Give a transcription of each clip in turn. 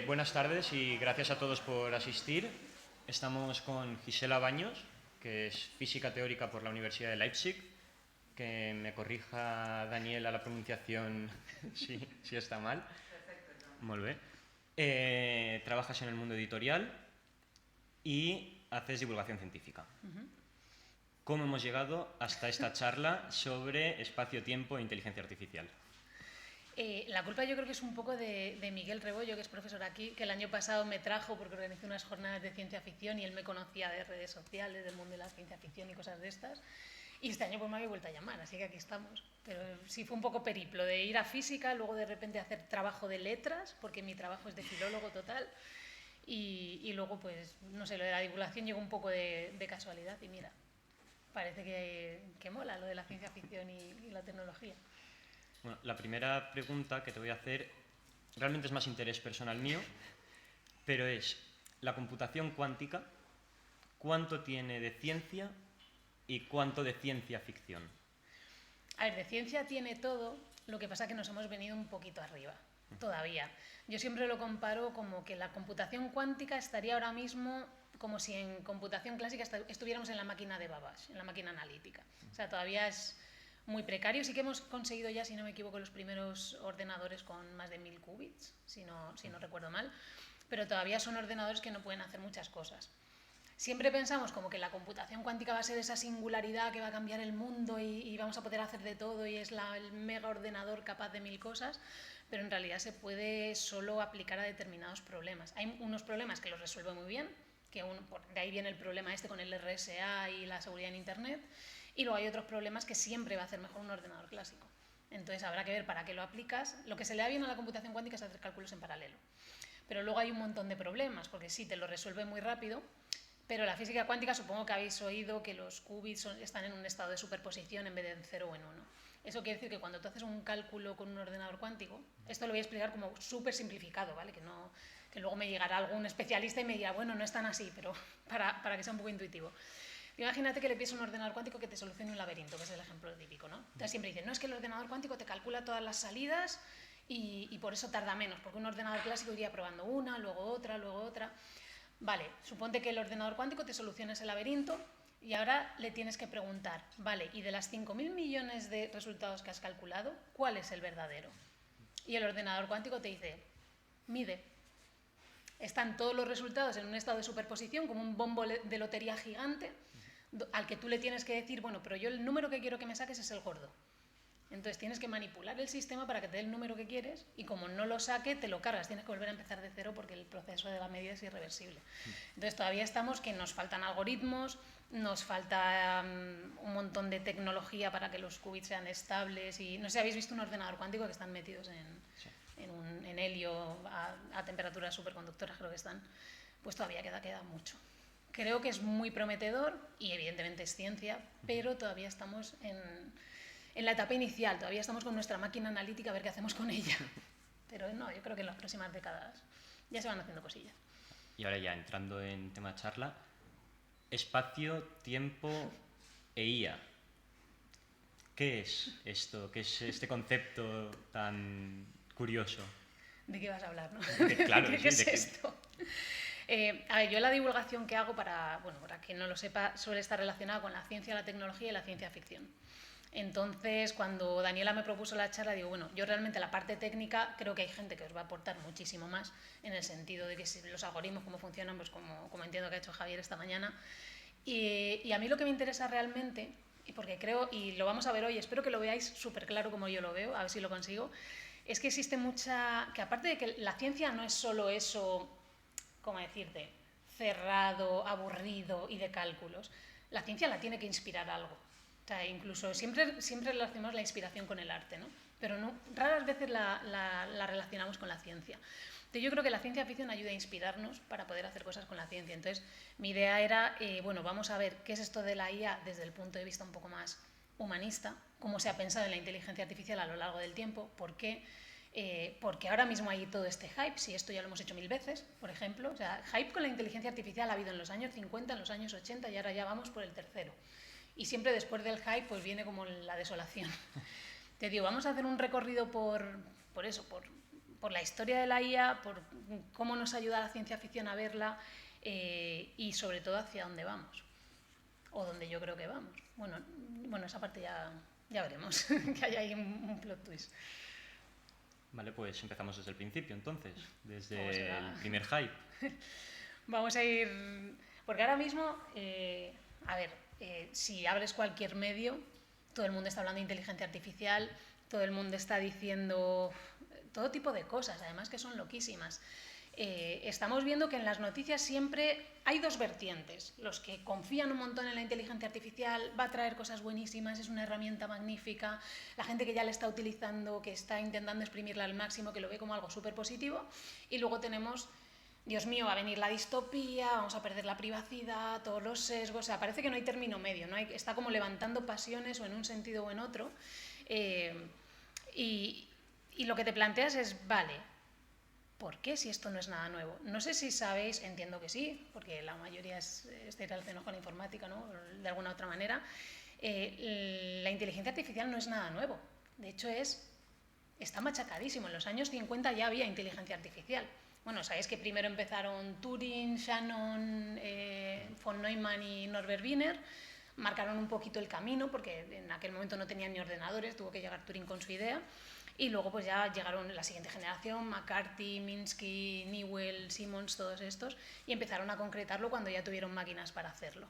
Buenas tardes y gracias a todos por asistir. Estamos con Gisela Baños, que es física teórica por la Universidad de Leipzig. Que me corrija Daniel a la pronunciación si está mal. Perfecto, Joan. Molt bé. Trabajas en el mundo editorial y haces divulgación científica. ¿Cómo hemos llegado hasta esta charla sobre espacio-tiempo e inteligencia artificial? La culpa yo creo que es un poco de Miguel Rebollo, que es profesor aquí, que el año pasado me trajo porque organizé unas jornadas de ciencia ficción y él me conocía de redes sociales, del mundo de la ciencia ficción y cosas de estas. Y este año pues me había vuelto a llamar, así que aquí estamos. Pero sí fue un poco periplo de ir a física, luego de repente hacer trabajo de letras, porque mi trabajo es de filólogo total. Y luego, pues, no sé, lo de la divulgación llegó un poco de casualidad y mira, parece que mola lo de la ciencia ficción y la tecnología. Bueno, la primera pregunta que te voy a hacer realmente es más interés personal mío, pero es la computación cuántica, ¿cuánto tiene de ciencia y cuánto de ciencia ficción? A ver, de ciencia tiene todo, lo que pasa es que nos hemos venido un poquito arriba, todavía. Yo siempre lo comparo como que la computación cuántica estaría ahora mismo como si en computación clásica estuviéramos en la máquina de Babbage, en la máquina analítica. O sea, todavía es muy precario. Sí que hemos conseguido ya, si no me equivoco, los primeros ordenadores con más de 1000 qubits, si no recuerdo mal, pero todavía son ordenadores que no pueden hacer muchas cosas. Siempre pensamos como que la computación cuántica va a ser esa singularidad que va a cambiar el mundo y vamos a poder hacer de todo y es el mega ordenador capaz de 1000 cosas, pero en realidad se puede solo aplicar a determinados problemas. Hay unos problemas que los resuelve muy bien, que de ahí viene el problema este con el RSA y la seguridad en Internet, y luego hay otros problemas que siempre va a hacer mejor un ordenador clásico. Entonces habrá que ver para qué lo aplicas. Lo que se le da bien a la computación cuántica es hacer cálculos en paralelo. Pero luego hay un montón de problemas, porque sí, te lo resuelve muy rápido, pero la física cuántica, supongo que habéis oído que los qubits están en un estado de superposición en vez de en 0 o en 1. Eso quiere decir que cuando tú haces un cálculo con un ordenador cuántico, esto lo voy a explicar como súper simplificado, ¿vale? Que luego me llegará algún especialista y me dirá, bueno, no es tan así, pero para que sea un poco intuitivo. Imagínate que le pides a un ordenador cuántico que te solucione un laberinto, que es el ejemplo típico, ¿no? Entonces siempre dicen, no, es que el ordenador cuántico te calcula todas las salidas y por eso tarda menos, porque un ordenador clásico iría probando una, luego otra, luego otra. Vale, suponte que el ordenador cuántico te soluciona ese laberinto y ahora le tienes que preguntar, vale, y de las 5000 millones de resultados que has calculado, ¿cuál es el verdadero? Y el ordenador cuántico te dice, mide. Están todos los resultados en un estado de superposición, como un bombo de lotería gigante, al que tú le tienes que decir, bueno, pero yo el número que quiero que me saques es el gordo. Entonces tienes que manipular el sistema para que te dé el número que quieres y como no lo saque, te lo cargas. Tienes que volver a empezar de cero porque el proceso de la medida es irreversible. Entonces todavía estamos que nos faltan algoritmos, nos falta un montón de tecnología para que los qubits sean estables. Y no sé si habéis visto un ordenador cuántico que están metidos en helio a temperaturas superconductoras, creo que están. Pues todavía queda mucho. Creo que es muy prometedor y evidentemente es ciencia, pero todavía estamos en la etapa inicial, todavía estamos con nuestra máquina analítica a ver qué hacemos con ella. Pero no, yo creo que en las próximas décadas ya se van haciendo cosillas. Y ahora ya, entrando en tema de charla, espacio, tiempo e IA. ¿Qué es esto? ¿Qué es este concepto tan curioso? ¿De qué vas a hablar, no? Claro, ¿Qué es esto? A ver, yo la divulgación que hago, para quien no lo sepa, suele estar relacionada con la ciencia, la tecnología y la ciencia ficción. Entonces, cuando Daniela me propuso la charla, digo, bueno, yo realmente la parte técnica creo que hay gente que os va a aportar muchísimo más, en el sentido de que si los algoritmos, cómo funcionan, pues como entiendo que ha hecho Javier esta mañana. Y a mí lo que me interesa realmente, y porque creo, y lo vamos a ver hoy, espero que lo veáis súper claro como yo lo veo, a ver si lo consigo, es que existe que aparte de que la ciencia no es solo eso, ¿cómo decirte?, cerrado, aburrido y de cálculos. La ciencia la tiene que inspirar algo. O sea, incluso siempre relacionamos la inspiración con el arte, ¿no? Pero raras veces la relacionamos con la ciencia. Entonces, yo creo que la ciencia ficción ayuda a inspirarnos para poder hacer cosas con la ciencia. Entonces, mi idea era, bueno, vamos a ver qué es esto de la IA desde el punto de vista un poco más humanista, cómo se ha pensado en la inteligencia artificial a lo largo del tiempo, por qué. Porque ahora mismo hay todo este hype, si esto ya lo hemos hecho 1000 veces, por ejemplo. O sea, hype con la inteligencia artificial ha habido en los años 50, en los años 80 y ahora ya vamos por el tercero. Y siempre después del hype pues viene como la desolación. Te digo, vamos a hacer un recorrido por por la historia de la IA, por cómo nos ayuda la ciencia ficción a verla y sobre todo hacia dónde vamos, o donde yo creo que vamos. Bueno, esa parte ya veremos, que hay ahí un plot twist. Vale, pues empezamos desde el principio, entonces, desde el primer hype. Vamos a ir... Porque ahora mismo, si abres cualquier medio, todo el mundo está hablando de inteligencia artificial, todo el mundo está diciendo todo tipo de cosas, además que son loquísimas. Estamos viendo que en las noticias siempre hay dos vertientes. Los que confían un montón en la inteligencia artificial, va a traer cosas buenísimas, es una herramienta magnífica, la gente que ya la está utilizando, que está intentando exprimirla al máximo, que lo ve como algo súper positivo, y luego tenemos... Dios mío, va a venir la distopía, vamos a perder la privacidad, todos los sesgos, o sea, parece que no hay término medio, está como levantando pasiones o en un sentido o en otro, y lo que te planteas es, vale, ¿por qué si esto no es nada nuevo? No sé si sabéis, entiendo que sí, porque la mayoría estáis relacionados con la informática, ¿no? De alguna otra manera, la inteligencia artificial no es nada nuevo, de hecho está machacadísimo, en los años 50 ya había inteligencia artificial. Bueno, sabéis que primero empezaron Turing, Shannon, von Neumann y Norbert Wiener, marcaron un poquito el camino porque en aquel momento no tenían ni ordenadores, tuvo que llegar Turing con su idea, y luego pues ya llegaron la siguiente generación, McCarthy, Minsky, Newell, Simmons, todos estos, y empezaron a concretarlo cuando ya tuvieron máquinas para hacerlo.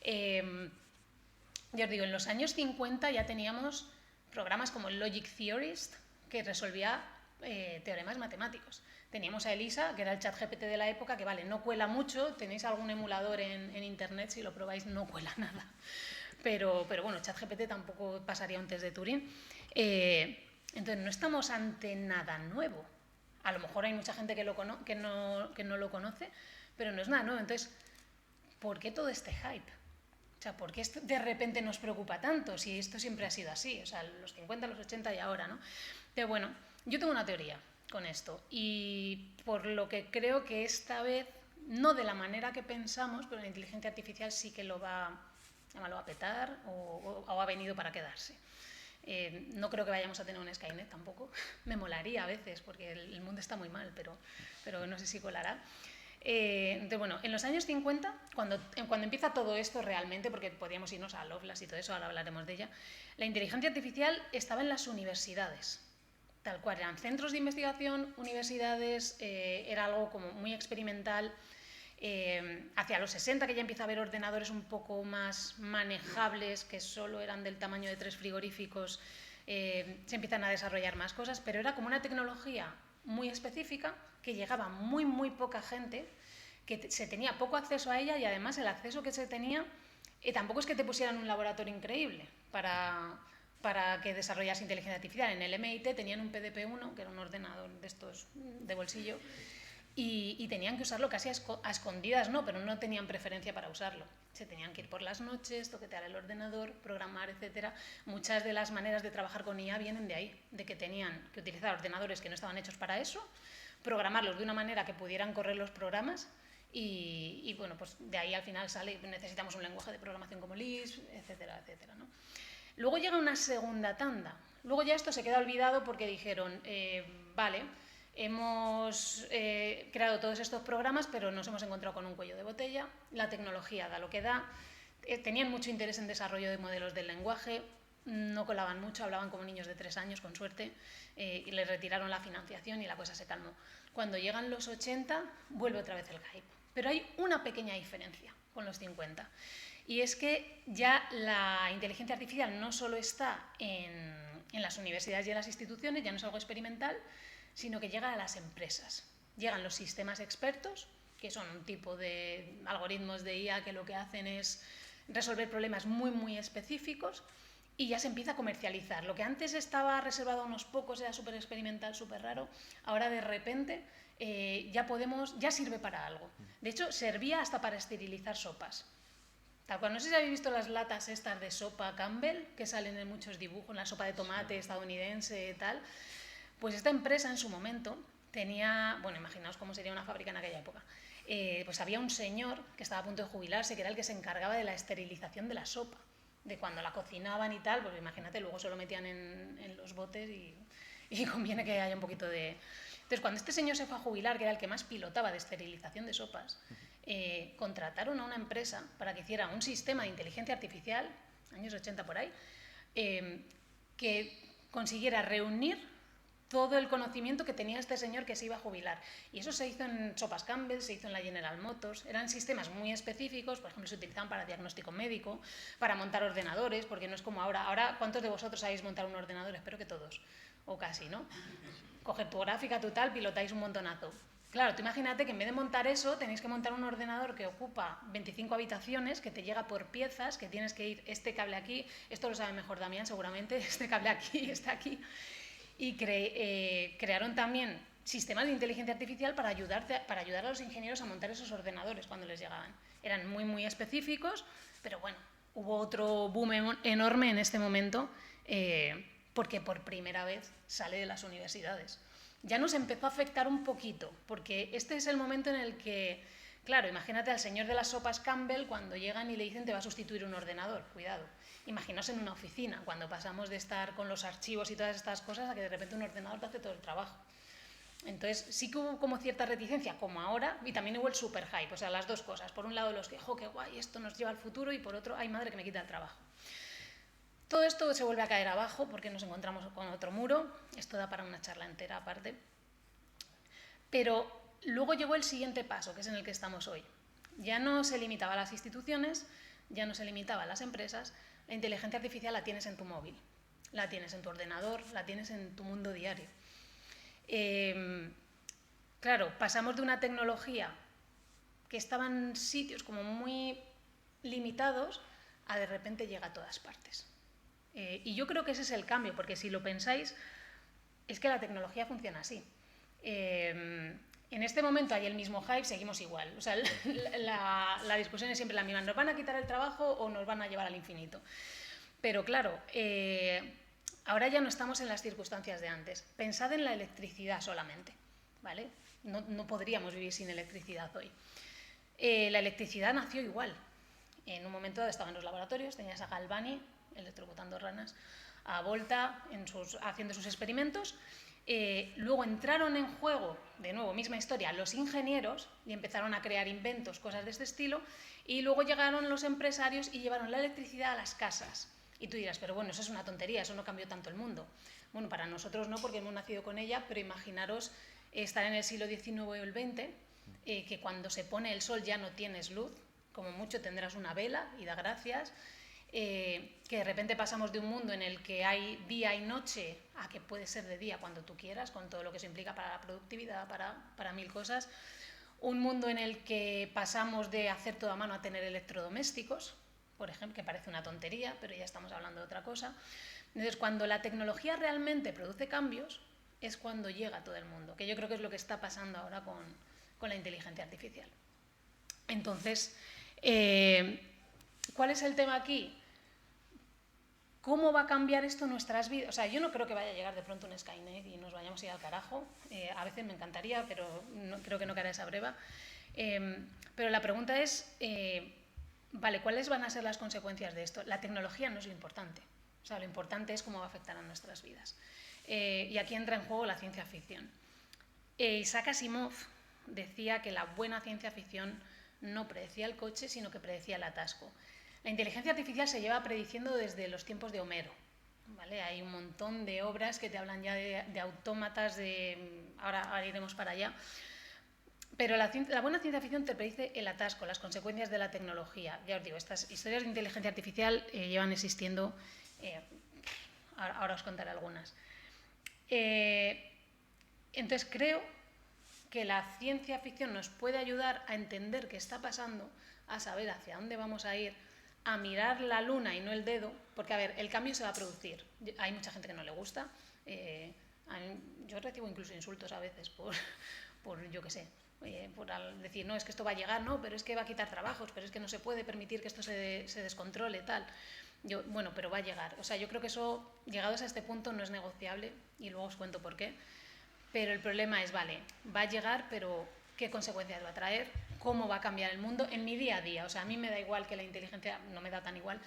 Ya os digo, en los años 50 ya teníamos programas como el Logic Theorist, que resolvía teoremas matemáticos. Teníamos a ELISA, que era el chat GPT de la época, que vale, no cuela mucho, tenéis algún emulador en internet, si lo probáis no cuela nada. Pero bueno, chat GPT tampoco pasaría un test de Turing. Entonces no estamos ante nada nuevo. A lo mejor hay mucha gente que no lo conoce, pero no es nada nuevo. Entonces, ¿por qué todo este hype? O sea, ¿por qué esto de repente nos preocupa tanto? Si esto siempre ha sido así, o sea, los 50, los 80 y ahora, ¿no? Pero bueno, yo tengo una teoría con esto y por lo que creo que esta vez, no de la manera que pensamos, pero la inteligencia artificial sí que lo va a petar o ha venido para quedarse. No creo que vayamos a tener un Skynet tampoco, me molaría a veces porque el mundo está muy mal, pero no sé si colará. Entonces, bueno, en los años 50, cuando empieza todo esto realmente, porque podríamos irnos a Lovelace y todo eso, ahora hablaremos de ella, la inteligencia artificial estaba en las universidades, tal cual, eran centros de investigación, universidades, era algo como muy experimental. Hacia los 60, que ya empieza a haber ordenadores un poco más manejables, que solo eran del tamaño de 3 frigoríficos, se empiezan a desarrollar más cosas, pero era como una tecnología muy específica, que llegaba muy poca gente, que se tenía poco acceso a ella y además el acceso que se tenía tampoco es que te pusieran un laboratorio increíble para que desarrollas inteligencia artificial. En el MIT tenían un PDP-1, que era un ordenador de estos de bolsillo, y tenían que usarlo casi a escondidas, no, pero no tenían preferencia para usarlo. Se tenían que ir por las noches, toquetear el ordenador, programar, etcétera. Muchas de las maneras de trabajar con IA vienen de ahí, de que tenían que utilizar ordenadores que no estaban hechos para eso, programarlos de una manera que pudieran correr los programas y bueno, pues de ahí al final sale, necesitamos un lenguaje de programación como Lisp, etcétera, etcétera, ¿no? Luego llega una segunda tanda. Luego ya esto se queda olvidado porque dijeron, vale, hemos creado todos estos programas, pero nos hemos encontrado con un cuello de botella, la tecnología da lo que da, tenían mucho interés en desarrollo de modelos del lenguaje, no colaban mucho, hablaban como niños de 3 años, con suerte, y les retiraron la financiación y la cosa se calmó. Cuando llegan los 80, vuelve otra vez el hype. Pero hay una pequeña diferencia con los 50, y es que ya la inteligencia artificial no solo está en las universidades y en las instituciones, ya no es algo experimental, sino que llega a las empresas. Llegan los sistemas expertos, que son un tipo de algoritmos de IA que lo que hacen es resolver problemas muy específicos, y ya se empieza a comercializar. Lo que antes estaba reservado a unos pocos, era súper experimental, súper raro, ahora de repente ya sirve para algo. De hecho, servía hasta para esterilizar sopas. Tal cual, no sé si habéis visto las latas estas de sopa Campbell, que salen en muchos dibujos, la sopa de tomate estadounidense y tal. Pues esta empresa en su momento tenía, bueno, imaginaos cómo sería una fábrica en aquella época, pues había un señor que estaba a punto de jubilarse, que era el que se encargaba de la esterilización de la sopa, de cuando la cocinaban y tal, pues imagínate, luego se lo metían en los botes y conviene que haya un poquito de Entonces, cuando este señor se fue a jubilar, que era el que más pilotaba de esterilización de sopas, contrataron a una empresa para que hiciera un sistema de inteligencia artificial, años 80 por ahí, que consiguiera reunir todo el conocimiento que tenía este señor que se iba a jubilar. Y eso se hizo en Sopas Campbell, se hizo en la General Motors. Eran sistemas muy específicos, por ejemplo, se utilizaban para diagnóstico médico, para montar ordenadores, porque no es como ahora. Ahora, ¿cuántos de vosotros sabéis montar un ordenador? Espero que todos, o casi, ¿no? Coger tu gráfica, tu tal, pilotáis un montonazo. Claro, tú imagínate que en vez de montar eso, tenéis que montar un ordenador que ocupa 25 habitaciones, que te llega por piezas, que tienes que ir este cable aquí, esto lo sabe mejor Damián seguramente, este cable aquí, este aquí. Y crearon también sistemas de inteligencia artificial para ayudar a los ingenieros a montar esos ordenadores cuando les llegaban. Eran muy, muy específicos, pero bueno, hubo otro boom enorme en este momento porque por primera vez sale de las universidades. Ya nos empezó a afectar un poquito, porque este es el momento en el que, claro, imagínate al señor de las sopas Campbell cuando llegan y le dicen te va a sustituir un ordenador, cuidado. Imaginaos en una oficina, cuando pasamos de estar con los archivos y todas estas cosas a que de repente un ordenador te hace todo el trabajo. Entonces sí que hubo como cierta reticencia, como ahora, y también hubo el super hype, o sea, las dos cosas. Por un lado los que, qué guay, esto nos lleva al futuro, y por otro, ay madre que me quita el trabajo. Todo esto se vuelve a caer abajo porque nos encontramos con otro muro, esto da para una charla entera aparte. Pero luego llegó el siguiente paso, que es en el que estamos hoy. Ya no se limitaba a las instituciones, ya no se limitaba a las empresas. La inteligencia artificial la tienes en tu móvil, la tienes en tu ordenador, la tienes en tu mundo diario. Claro, pasamos de una tecnología que estaba en sitios como muy limitados a de repente llega a todas partes. Y yo creo que ese es el cambio, porque si lo pensáis, es que la tecnología funciona así. En este momento hay el mismo hype, seguimos igual. O sea, la discusión es siempre la misma. ¿Nos van a quitar el trabajo o nos van a llevar al infinito? Pero claro, ahora ya no estamos en las circunstancias de antes. Pensad en la electricidad solamente, ¿vale? No podríamos vivir sin electricidad hoy. La electricidad nació igual. En un momento dado estaba en los laboratorios, tenías a Galvani electrocutando ranas, a Volta haciendo sus experimentos. Luego entraron en juego, de nuevo, misma historia, los ingenieros y empezaron a crear inventos, cosas de este estilo, y luego llegaron los empresarios y llevaron la electricidad a las casas. Y tú dirás, pero bueno, eso es una tontería, eso no cambió tanto el mundo. Bueno, para nosotros no, porque hemos nacido con ella, pero imaginaros estar en el siglo XIX o el XX, que cuando se pone el sol ya no tienes luz, como mucho tendrás una vela y da gracias. Que de repente pasamos de un mundo en el que hay día y noche a que puede ser de día cuando tú quieras, con todo lo que eso implica para la productividad, para mil cosas. Un mundo en el que pasamos de hacer todo a mano a tener electrodomésticos, por ejemplo, que parece una tontería, pero ya estamos hablando de otra cosa. Entonces, cuando la tecnología realmente produce cambios, es cuando llega a todo el mundo, que yo creo que es lo que está pasando ahora con la inteligencia artificial. Entonces, ¿cuál es el tema aquí? ¿Cómo va a cambiar esto nuestras vidas? O sea, yo no creo que vaya a llegar de pronto un Skynet y nos vayamos a ir al carajo. A veces me encantaría, pero creo que no caerá esa breva. Pero la pregunta es, vale, ¿cuáles van a ser las consecuencias de esto? La tecnología no es lo importante. O sea, lo importante es cómo va a afectar a nuestras vidas. Y aquí entra en juego la ciencia ficción. Isaac Asimov decía que la buena ciencia ficción no predecía el coche, sino que predecía el atasco. La inteligencia artificial se lleva prediciendo desde los tiempos de Homero, ¿vale? Hay un montón de obras que te hablan ya de autómatas, ahora iremos para allá. Pero la buena ciencia ficción te predice el atasco, las consecuencias de la tecnología. Ya os digo, estas historias de inteligencia artificial llevan existiendo, ahora os contaré algunas. Entonces creo que la ciencia ficción nos puede ayudar a entender qué está pasando, a saber hacia dónde vamos a ir, a mirar la luna y no el dedo, porque, a ver, el cambio se va a producir. Hay mucha gente que no le gusta. Yo recibo incluso insultos a veces por yo qué sé, por decir, no, es que esto va a llegar, no, pero es que va a quitar trabajos, pero es que no se puede permitir que esto se descontrole, tal. Bueno, pero va a llegar. O sea, yo creo que eso, llegados a este punto, no es negociable, y luego os cuento por qué. Pero el problema es, vale, va a llegar, pero ¿qué consecuencias va a traer? ¿Cómo va a cambiar el mundo en mi día a día? O sea, a mí me da igual que la inteligencia, no me da tan igual,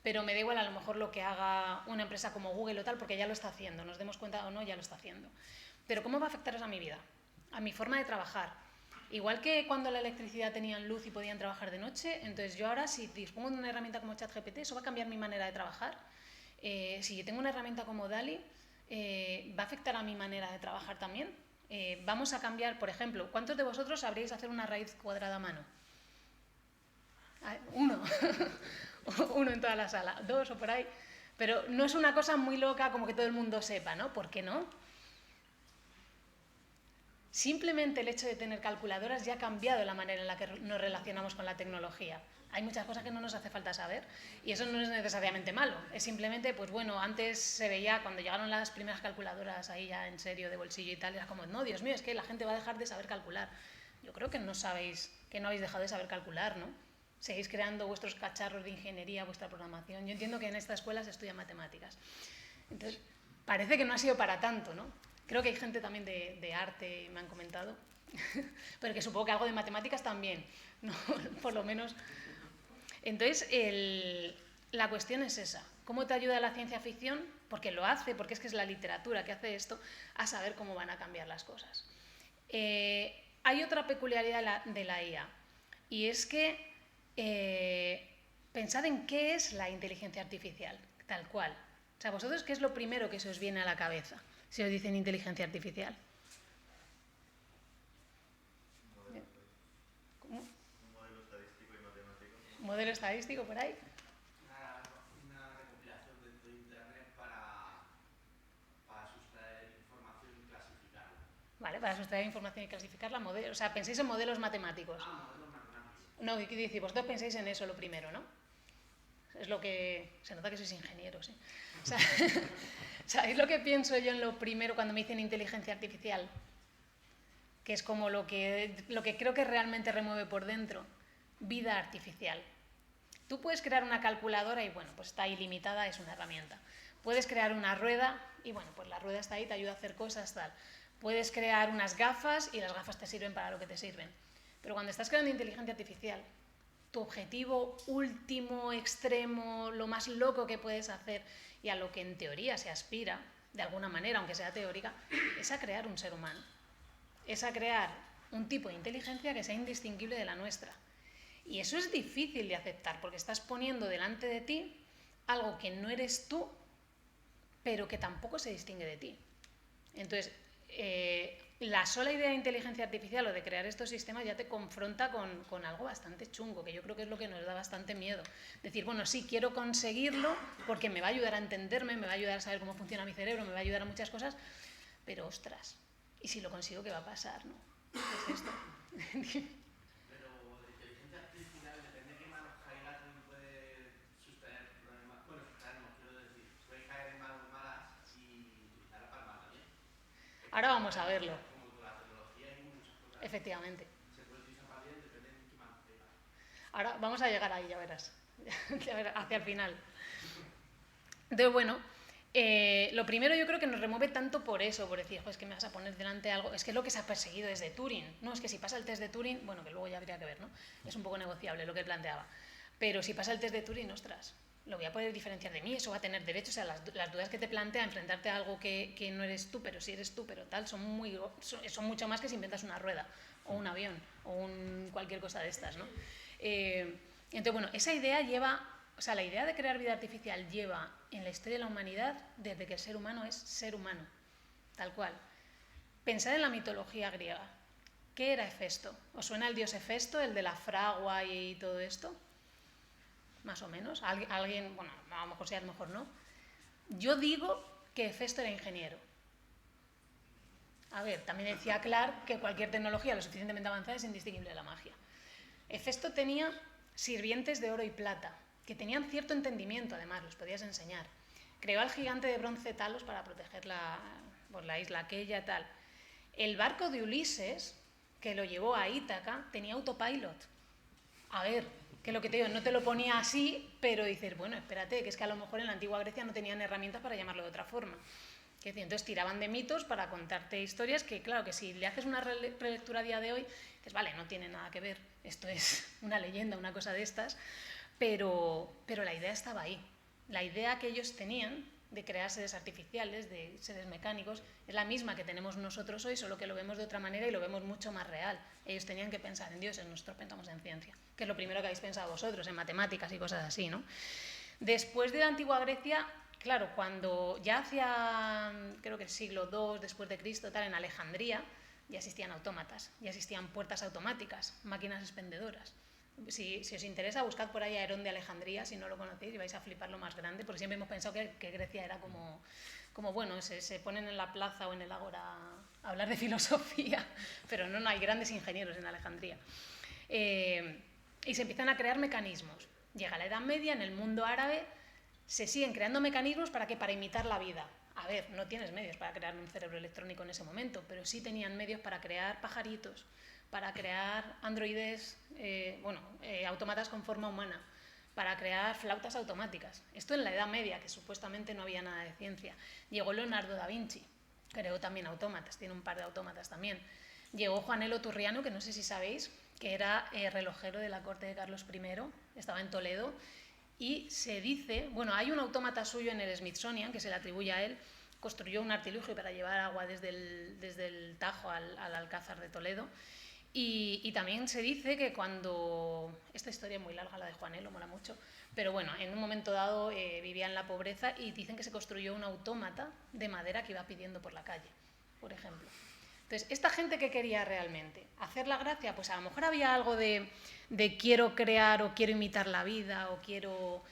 pero me da igual a lo mejor lo que haga una empresa como Google o tal, porque ya lo está haciendo, nos demos cuenta o no, ya lo está haciendo. Pero ¿cómo va a afectar eso a mi vida? A mi forma de trabajar. Igual que cuando la electricidad tenían luz y podían trabajar de noche, entonces yo ahora si dispongo de una herramienta como ChatGPT, eso va a cambiar mi manera de trabajar. Si yo tengo una herramienta como DALL-E, ¿va a afectar a mi manera de trabajar también? Vamos a cambiar, por ejemplo, ¿cuántos de vosotros sabréis hacer una raíz cuadrada a mano? Uno. Uno en toda la sala, 2 o por ahí. Pero no es una cosa muy loca como que todo el mundo sepa, ¿no? ¿Por qué no? Simplemente el hecho de tener calculadoras ya ha cambiado la manera en la que nos relacionamos con la tecnología. Hay muchas cosas que no nos hace falta saber y eso no es necesariamente malo. Es simplemente, pues bueno, antes se veía cuando llegaron las primeras calculadoras ahí ya en serio de bolsillo y tal, era como, no, Dios mío, es que la gente va a dejar de saber calcular. Yo creo que no sabéis, que no habéis dejado de saber calcular, ¿no? Seguís creando vuestros cacharros de ingeniería, vuestra programación. Yo entiendo que en esta escuela se estudia matemáticas. Entonces, parece que no ha sido para tanto, ¿no? Creo que hay gente también de arte, me han comentado, pero que supongo que algo de matemáticas también, ¿no? Por lo menos. Entonces, la cuestión es esa. ¿Cómo te ayuda la ciencia ficción? Porque lo hace, porque es que es la literatura que hace esto, a saber cómo van a cambiar las cosas. Hay otra peculiaridad de la IA, y es que pensad en qué es la inteligencia artificial, tal cual. O sea, vosotros, ¿qué es lo primero que se os viene a la cabeza si os dicen inteligencia artificial? ¿Cómo? Un modelo estadístico y matemático. ¿Un modelo estadístico por ahí? Una recopilación dentro de Internet para sustraer información y clasificarla. Vale, para sustraer información y clasificarla, o sea, pensáis en modelos matemáticos. Modelos matemáticos. No, ¿qué decir? Vosotros pensáis en eso lo primero, ¿no? Es lo que... Se nota que sois ingenieros, ¿eh? O sea, ¿sabéis lo que pienso yo en lo primero cuando me dicen inteligencia artificial? Que es como lo que creo que realmente remueve por dentro. Vida artificial. Tú puedes crear una calculadora y, bueno, pues está ilimitada, es una herramienta. Puedes crear una rueda y, bueno, pues la rueda está ahí, te ayuda a hacer cosas, tal. Puedes crear unas gafas y las gafas te sirven para lo que te sirven. Pero cuando estás creando inteligencia artificial, tu objetivo último, extremo, lo más loco que puedes hacer y a lo que en teoría se aspira, de alguna manera, aunque sea teórica, es a crear un ser humano. Es a crear un tipo de inteligencia que sea indistinguible de la nuestra. Y eso es difícil de aceptar porque estás poniendo delante de ti algo que no eres tú, pero que tampoco se distingue de ti. Entonces, la sola idea de inteligencia artificial o de crear estos sistemas ya te confronta con algo bastante chungo, que yo creo que es lo que nos da bastante miedo. Decir, bueno, sí, quiero conseguirlo porque me va a ayudar a entenderme, me va a ayudar a saber cómo funciona mi cerebro, me va a ayudar a muchas cosas, pero ostras, ¿y si lo consigo qué va a pasar? ¿No? ¿Qué es esto? Pero la inteligencia artificial, depende de qué manos caiga, también puede sustraer problemas. Bueno, sustraer no, quiero decir, puede caer en manos malas y utilizarla para mal también. Ahora vamos a verlo. Como con la tecnología hay muchas cosas. Efectivamente. Se puede utilizar para bien, depende de qué manos caiga. Ahora vamos a llegar ahí, ya verás. Ya verás, hacia el final. Entonces, bueno, lo primero yo creo que nos remueve tanto por eso, por decir, es que me vas a poner delante algo, es que es lo que se ha perseguido desde Turing, no, es que si pasa el test de Turing, bueno, que luego ya habría que ver, ¿no? Es un poco negociable lo que planteaba, pero si pasa el test de Turing, ostras, lo voy a poder diferenciar de mí, eso va a tener derechos, o sea, las dudas que te plantea enfrentarte a algo que no eres tú, pero sí eres tú, pero tal, son mucho más que si inventas una rueda, o un avión, o cualquier cosa de estas, ¿no? Entonces, bueno, esa idea lleva... O sea, la idea de crear vida artificial lleva en la historia de la humanidad desde que el ser humano es ser humano, tal cual. Pensad en la mitología griega. ¿Qué era Hefesto? ¿Os suena el dios Hefesto, el de la fragua y todo esto? Más o menos. Alguien, bueno, a lo mejor sí, a lo mejor no. Yo digo que Hefesto era ingeniero. A ver, también decía Clarke que cualquier tecnología lo suficientemente avanzada es indistinguible de la magia. Hefesto tenía sirvientes de oro y plata, que tenían cierto entendimiento, además, los podías enseñar. Creó al gigante de bronce Talos para proteger la isla aquella, tal. El barco de Ulises, que lo llevó a Ítaca, tenía autopilot. A ver, que lo que te digo, no te lo ponía así, pero dices, bueno, espérate, que es que a lo mejor en la antigua Grecia no tenían herramientas para llamarlo de otra forma. Entonces tiraban de mitos para contarte historias que, claro, que si le haces una relectura a día de hoy, dices, vale, no tiene nada que ver, esto es una leyenda, una cosa de estas, pero la idea estaba ahí. La idea que ellos tenían de crear seres artificiales, de seres mecánicos, es la misma que tenemos nosotros hoy, solo que lo vemos de otra manera y lo vemos mucho más real. Ellos tenían que pensar en dioses, nosotros pensamos en ciencia, que es lo primero que habéis pensado vosotros, en matemáticas y cosas así, ¿no? Después de la antigua Grecia, claro, cuando ya hacia, creo que el siglo II después de Cristo, tal, en Alejandría, ya existían autómatas, ya existían puertas automáticas, máquinas expendedoras. Si os interesa, buscad por ahí a Herón de Alejandría, si no lo conocéis, y vais a flipar lo más grande, porque siempre hemos pensado que Grecia era como bueno, se ponen en la plaza o en el ágora a hablar de filosofía, pero no hay grandes ingenieros en Alejandría. Y se empiezan a crear mecanismos. Llega la Edad Media, en el mundo árabe se siguen creando mecanismos para imitar la vida. A ver, no tienes medios para crear un cerebro electrónico en ese momento, pero sí tenían medios para crear pajaritos, para crear androides, autómatas con forma humana, para crear flautas automáticas. Esto en la Edad Media, que supuestamente no había nada de ciencia. Llegó Leonardo da Vinci, creó también autómatas, tiene un par de autómatas también. Llegó Juanelo Turriano, que no sé si sabéis, que era relojero de la corte de Carlos I, estaba en Toledo, y se dice, bueno, hay un autómata suyo en el Smithsonian, que se le atribuye a él, construyó un artilugio para llevar agua desde el Tajo al Alcázar de Toledo. Y también se dice que cuando, esta historia es muy larga, la de Juanelo, mola mucho, pero bueno, en un momento dado vivía en la pobreza y dicen que se construyó un autómata de madera que iba pidiendo por la calle, por ejemplo. Entonces, ¿esta gente qué quería realmente? ¿Hacer la gracia? Pues a lo mejor había algo de quiero crear o quiero imitar la vida o quiero...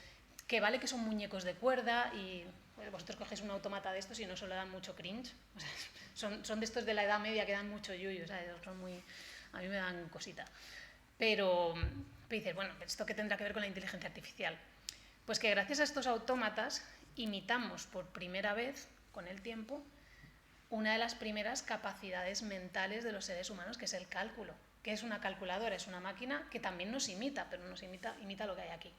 que vale que son muñecos de cuerda y vosotros cogéis un autómata de estos y no solo dan mucho cringe, o sea, son de estos de la Edad Media que dan mucho yuyu, ¿sabes? Son muy... a mí me dan cosita. Pero dices, bueno, ¿esto qué tendrá que ver con la inteligencia artificial? Pues que gracias a estos autómatas imitamos por primera vez, con el tiempo, una de las primeras capacidades mentales de los seres humanos, que es el cálculo. Que es una calculadora, es una máquina que también nos imita, pero nos imita lo que hay aquí.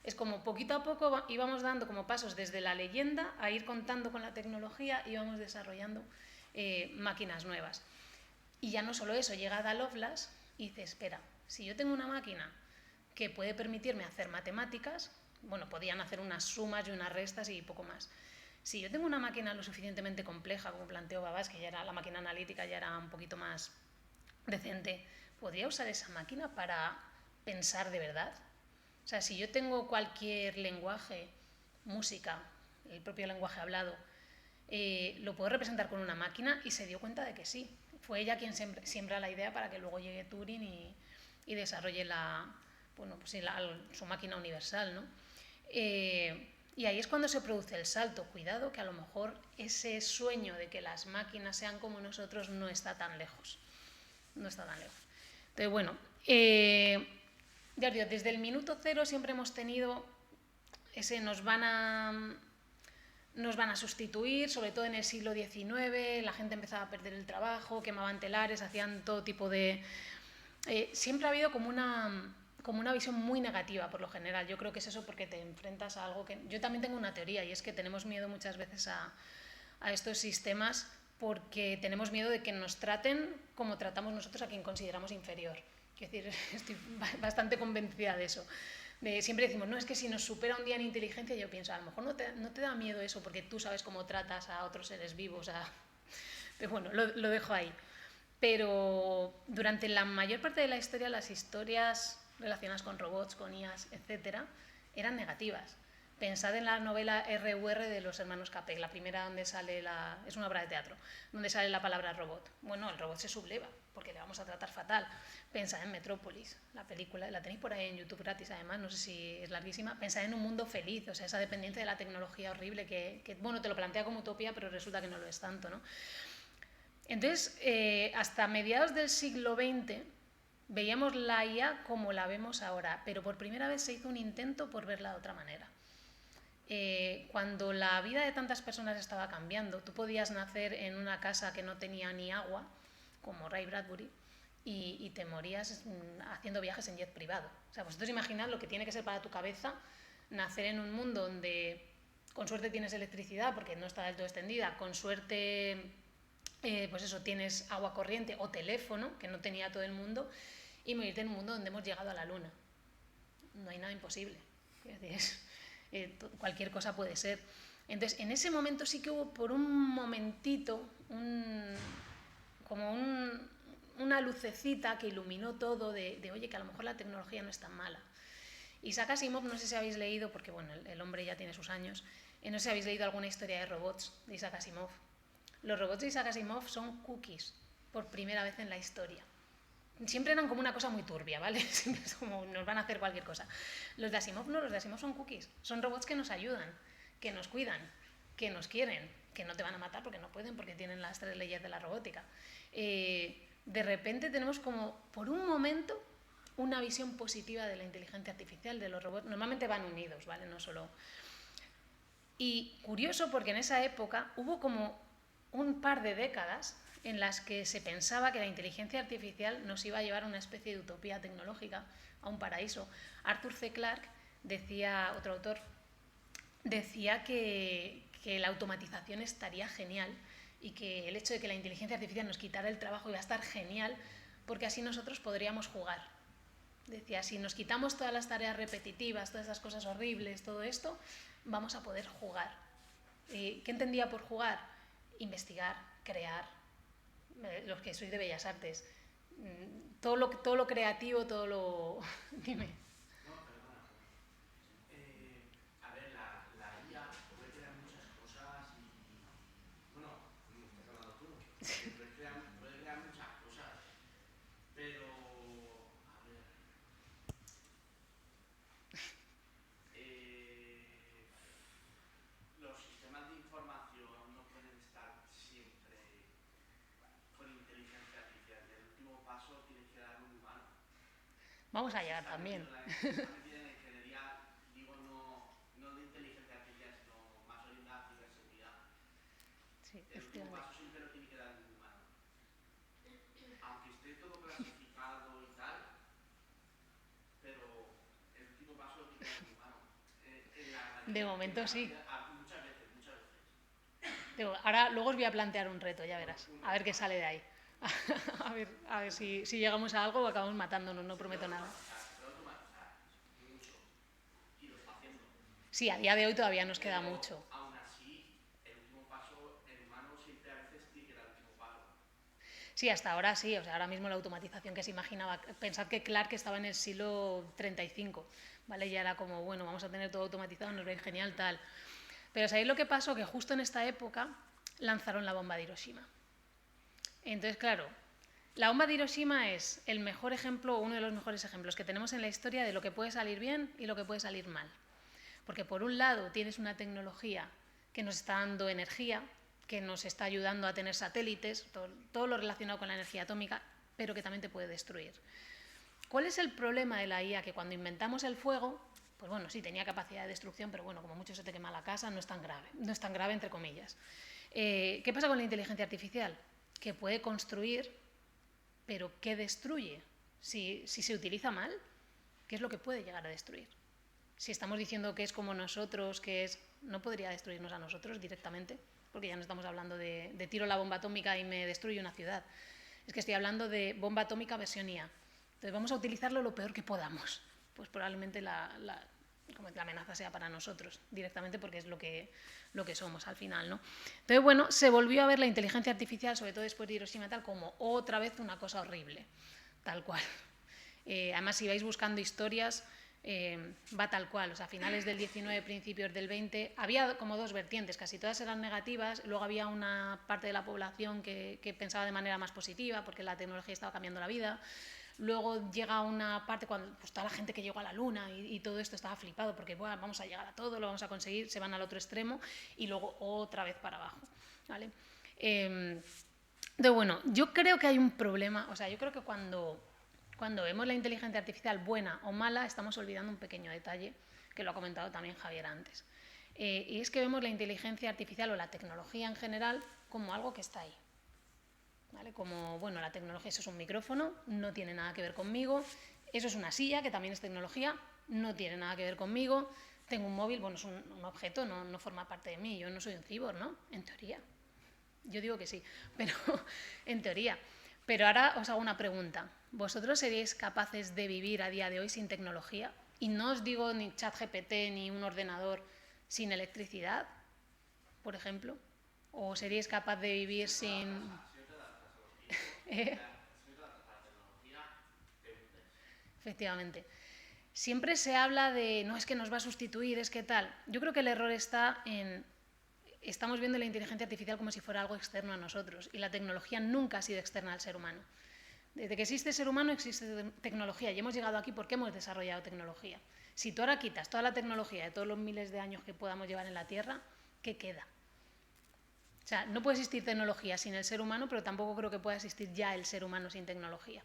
Es como poquito a poco íbamos dando como pasos desde la leyenda a ir contando con la tecnología, íbamos desarrollando máquinas nuevas. Y ya no solo eso, llega Ada Lovelace y dice, espera, si yo tengo una máquina que puede permitirme hacer matemáticas, bueno, podían hacer unas sumas y unas restas y poco más. Si yo tengo una máquina lo suficientemente compleja, como planteó Babbage, que ya era la máquina analítica, ya era un poquito más decente, ¿podría usar esa máquina para pensar de verdad? O sea, si yo tengo cualquier lenguaje, música, el propio lenguaje hablado, lo puedo representar con una máquina, y se dio cuenta de que sí. Fue ella quien siembra la idea para que luego llegue Turing y desarrolle su máquina universal, ¿no? Y ahí es cuando se produce el salto. Cuidado, que a lo mejor ese sueño de que las máquinas sean como nosotros no está tan lejos. No está tan lejos. Entonces, bueno, ya os digo, desde el minuto cero siempre hemos tenido ese nos van a sustituir, sobre todo en el siglo XIX, la gente empezaba a perder el trabajo, quemaban telares, hacían todo tipo de... siempre ha habido como una visión muy negativa por lo general. Yo creo que es eso porque te enfrentas a algo que... Yo también tengo una teoría, y es que tenemos miedo muchas veces a estos sistemas porque tenemos miedo de que nos traten como tratamos nosotros a quien consideramos inferior. Es decir, estoy bastante convencida de eso. Siempre decimos, no, es que si nos supera un día en inteligencia, yo pienso, a lo mejor no te da miedo eso porque tú sabes cómo tratas a otros seres vivos. Pero bueno, lo dejo ahí. Pero durante la mayor parte de la historia, las historias relacionadas con robots, con IAs, etcétera, eran negativas. Pensad en la novela R.U.R. de los hermanos Capek, la primera donde sale es una obra de teatro, donde sale la palabra robot. Bueno, el robot se subleva porque le vamos a tratar fatal. Pensad en Metrópolis, la película, la tenéis por ahí en YouTube gratis además, no sé si es larguísima. Pensad en Un mundo feliz, o sea, esa dependencia de la tecnología horrible que bueno, te lo plantea como utopía, pero resulta que no lo es tanto, ¿no? Entonces, hasta mediados del siglo XX veíamos la IA como la vemos ahora, pero por primera vez se hizo un intento por verla de otra manera. Cuando la vida de tantas personas estaba cambiando, tú podías nacer en una casa que no tenía ni agua, como Ray Bradbury, y te morías haciendo viajes en jet privado. O sea, vosotros imaginad lo que tiene que ser para tu cabeza nacer en un mundo donde con suerte tienes electricidad porque no está del todo extendida, con suerte pues eso, tienes agua corriente o teléfono, que no tenía todo el mundo, y morirte en un mundo donde hemos llegado a la luna. No hay nada imposible. Es decir, cualquier cosa puede ser. Entonces, en ese momento sí que hubo por un momentito una lucecita que iluminó todo de, oye, que a lo mejor la tecnología no es tan mala. Isaac Asimov, no sé si habéis leído, porque bueno, el hombre ya tiene sus años, no sé si habéis leído alguna historia de robots de Isaac Asimov. Los robots de Isaac Asimov son cookies, por primera vez en la historia. Siempre eran como una cosa muy turbia, ¿vale? Siempre es como nos van a hacer cualquier cosa. Los de Asimov no, los de Asimov son cookies, son robots que nos ayudan, que nos cuidan, que nos quieren, que no te van a matar porque no pueden, porque tienen las 3 leyes de la robótica. De repente tenemos como, por un momento, una visión positiva de la inteligencia artificial, de los robots. Normalmente van unidos, ¿vale? No solo... Y curioso porque en esa época hubo como un par de décadas en las que se pensaba que la inteligencia artificial nos iba a llevar a una especie de utopía tecnológica, a un paraíso. Arthur C. Clarke decía, otro autor, decía que la automatización estaría genial y que el hecho de que la inteligencia artificial nos quitara el trabajo iba a estar genial porque así nosotros podríamos jugar. Decía, si nos quitamos todas las tareas repetitivas, todas esas cosas horribles, todo esto, vamos a poder jugar. ¿Qué entendía por jugar? Investigar, crear. Los que sois de Bellas Artes. Todo lo creativo, todo lo... Dime. No, perdona. A ver, la IA puede crear muchas cosas y... Bueno, estás hablando tú. Puede crear muchas cosas, pero... A ver... los sistemas de información no pueden estar siempre con inteligencia artificial. El último paso tiene que dar un humano. Vamos a llegar también. Está metida en ingeniería, digo, no de inteligencia artificial, sino más orientada a ciberseguridad. Sí, El último paso siempre lo tiene que dar un humano. Aunque esté todo clasificado y tal, pero el último paso lo tiene que dar un humano. De momento sí. Muchas veces. Ahora, luego os voy a plantear un reto, ya verás. A ver qué sale de ahí. A ver si llegamos a algo o acabamos matándonos, no prometo nada. Sí, a día de hoy todavía nos queda mucho. Aún así, el último paso, el humano siempre a veces tiene que dar el último paso. Sí, hasta ahora sí. O sea, ahora mismo la automatización que se imaginaba. Pensad que Clarke estaba en el siglo 35, ¿vale? Ya era como, bueno, vamos a tener todo automatizado, nos va a ir genial, tal. Pero ¿sabéis lo que pasó? Que justo en esta época lanzaron la bomba de Hiroshima. Entonces, claro, la bomba de Hiroshima es el mejor ejemplo, uno de los mejores ejemplos que tenemos en la historia de lo que puede salir bien y lo que puede salir mal. Porque por un lado tienes una tecnología que nos está dando energía, que nos está ayudando a tener satélites, todo lo relacionado con la energía atómica, pero que también te puede destruir. ¿Cuál es el problema de la IA? Que cuando inventamos el fuego, pues bueno, sí tenía capacidad de destrucción, pero bueno, como mucho se te quema la casa, no es tan grave entre comillas. ¿Qué pasa con la inteligencia artificial? Que puede construir, pero ¿qué destruye? Si se utiliza mal, ¿qué es lo que puede llegar a destruir? Si estamos diciendo que es como nosotros, no podría destruirnos a nosotros directamente, porque ya no estamos hablando de tiro la bomba atómica y me destruye una ciudad. Es que estoy hablando de bomba atómica versión IA. Entonces vamos a utilizarlo lo peor que podamos. Pues probablemente la amenaza sea para nosotros directamente, porque es lo que somos al final, ¿no? Entonces, bueno, se volvió a ver la inteligencia artificial, sobre todo después de Hiroshima y tal, como otra vez una cosa horrible, tal cual. Además, si vais buscando historias, va tal cual. O sea, a finales del 19, principios del 20, había como dos vertientes, casi todas eran negativas, luego había una parte de la población que pensaba de manera más positiva, porque la tecnología estaba cambiando la vida. Luego llega una parte cuando pues, toda la gente que llegó a la Luna y todo esto estaba flipado porque bueno, vamos a llegar a todo, lo vamos a conseguir, se van al otro extremo y luego otra vez para abajo, ¿vale? Entonces, bueno, yo creo que hay un problema, o sea, yo creo que cuando vemos la inteligencia artificial buena o mala, estamos olvidando un pequeño detalle que lo ha comentado también Javier antes. Y es que vemos la inteligencia artificial o la tecnología en general como algo que está ahí. ¿Vale? Como, bueno, la tecnología, eso es un micrófono, no tiene nada que ver conmigo, eso es una silla, que también es tecnología, no tiene nada que ver conmigo, tengo un móvil, bueno, es un objeto, no forma parte de mí, yo no soy un cyborg, ¿no? En teoría. Yo digo que sí, pero en teoría. Pero ahora os hago una pregunta. ¿Vosotros seríais capaces de vivir a día de hoy sin tecnología? Y no os digo ni ChatGPT ni un ordenador sin electricidad. por ejemplo? ¿O seríais capaz de vivir sin...? Efectivamente. Siempre se habla de, no, es que nos va a sustituir, es que tal. Yo creo que el error está en... Estamos viendo la inteligencia artificial como si fuera algo externo a nosotros, y la tecnología nunca ha sido externa al ser humano. Desde que existe ser humano existe tecnología, y hemos llegado aquí porque hemos desarrollado tecnología. Si tú ahora quitas toda la tecnología de todos los miles de años que podamos llevar en la Tierra, ¿qué queda? O sea, no puede existir tecnología sin el ser humano, pero tampoco creo que pueda existir ya el ser humano sin tecnología.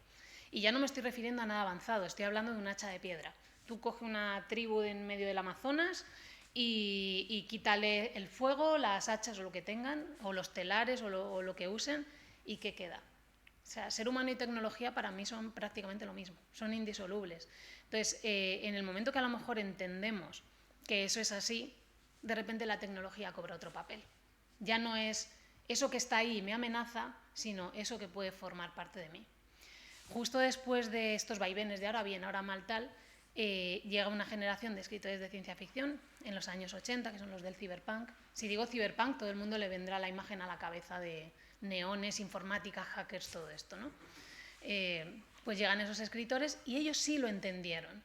Y ya no me estoy refiriendo a nada avanzado, estoy hablando de un hacha de piedra. Tú coges una tribu en medio del Amazonas y quítale el fuego, las hachas o lo que tengan, o los telares o lo que usen, ¿y qué queda? O sea, ser humano y tecnología para mí son prácticamente lo mismo, son indisolubles. Entonces, en el momento que a lo mejor entendemos que eso es así, de repente la tecnología cobra otro papel. Ya no es eso que está ahí y me amenaza, sino eso que puede formar parte de mí. Justo después de estos vaivenes de ahora bien, ahora mal tal, llega una generación de escritores de ciencia ficción en los años 80, que son los del cyberpunk. Si digo cyberpunk, todo el mundo le vendrá la imagen a la cabeza de neones, informática, hackers, todo esto, ¿no? Pues llegan esos escritores y ellos sí lo entendieron.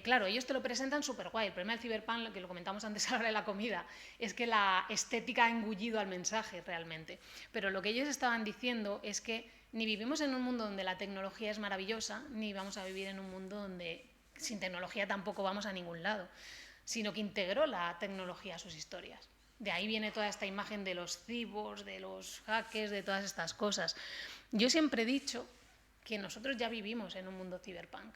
Claro, ellos te lo presentan súper guay. El problema del cyberpunk, que lo comentamos antes a la hora de la comida, es que la estética ha engullido al mensaje realmente. Pero lo que ellos estaban diciendo es que ni vivimos en un mundo donde la tecnología es maravillosa, ni vamos a vivir en un mundo donde sin tecnología tampoco vamos a ningún lado, sino que integró la tecnología a sus historias. De ahí viene toda esta imagen de los cyborgs, de los hackers, de todas estas cosas. Yo siempre he dicho que nosotros ya vivimos en un mundo cyberpunk.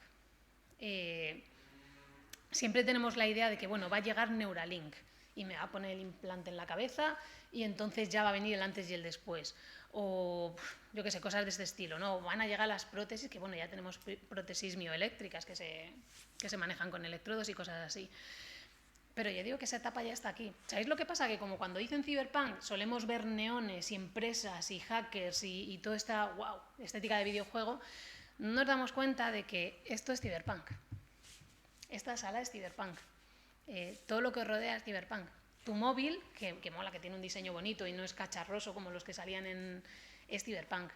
Siempre tenemos la idea de que, bueno, va a llegar Neuralink y me va a poner el implante en la cabeza y entonces ya va a venir el antes y el después. O, yo qué sé, cosas de este estilo, ¿no? Van a llegar las prótesis, que bueno, ya tenemos prótesis mioeléctricas que se manejan con electrodos y cosas así. Pero yo digo que esa etapa ya está aquí. ¿Sabéis lo que pasa? Que como cuando dicen cyberpunk solemos ver neones y empresas y hackers y toda esta, wow, estética de videojuego, no nos damos cuenta de que esto es cyberpunk. Esta sala es cyberpunk. Todo lo que os rodea es cyberpunk. Tu móvil, que mola, que tiene un diseño bonito y no es cacharroso como los que salían es cyberpunk.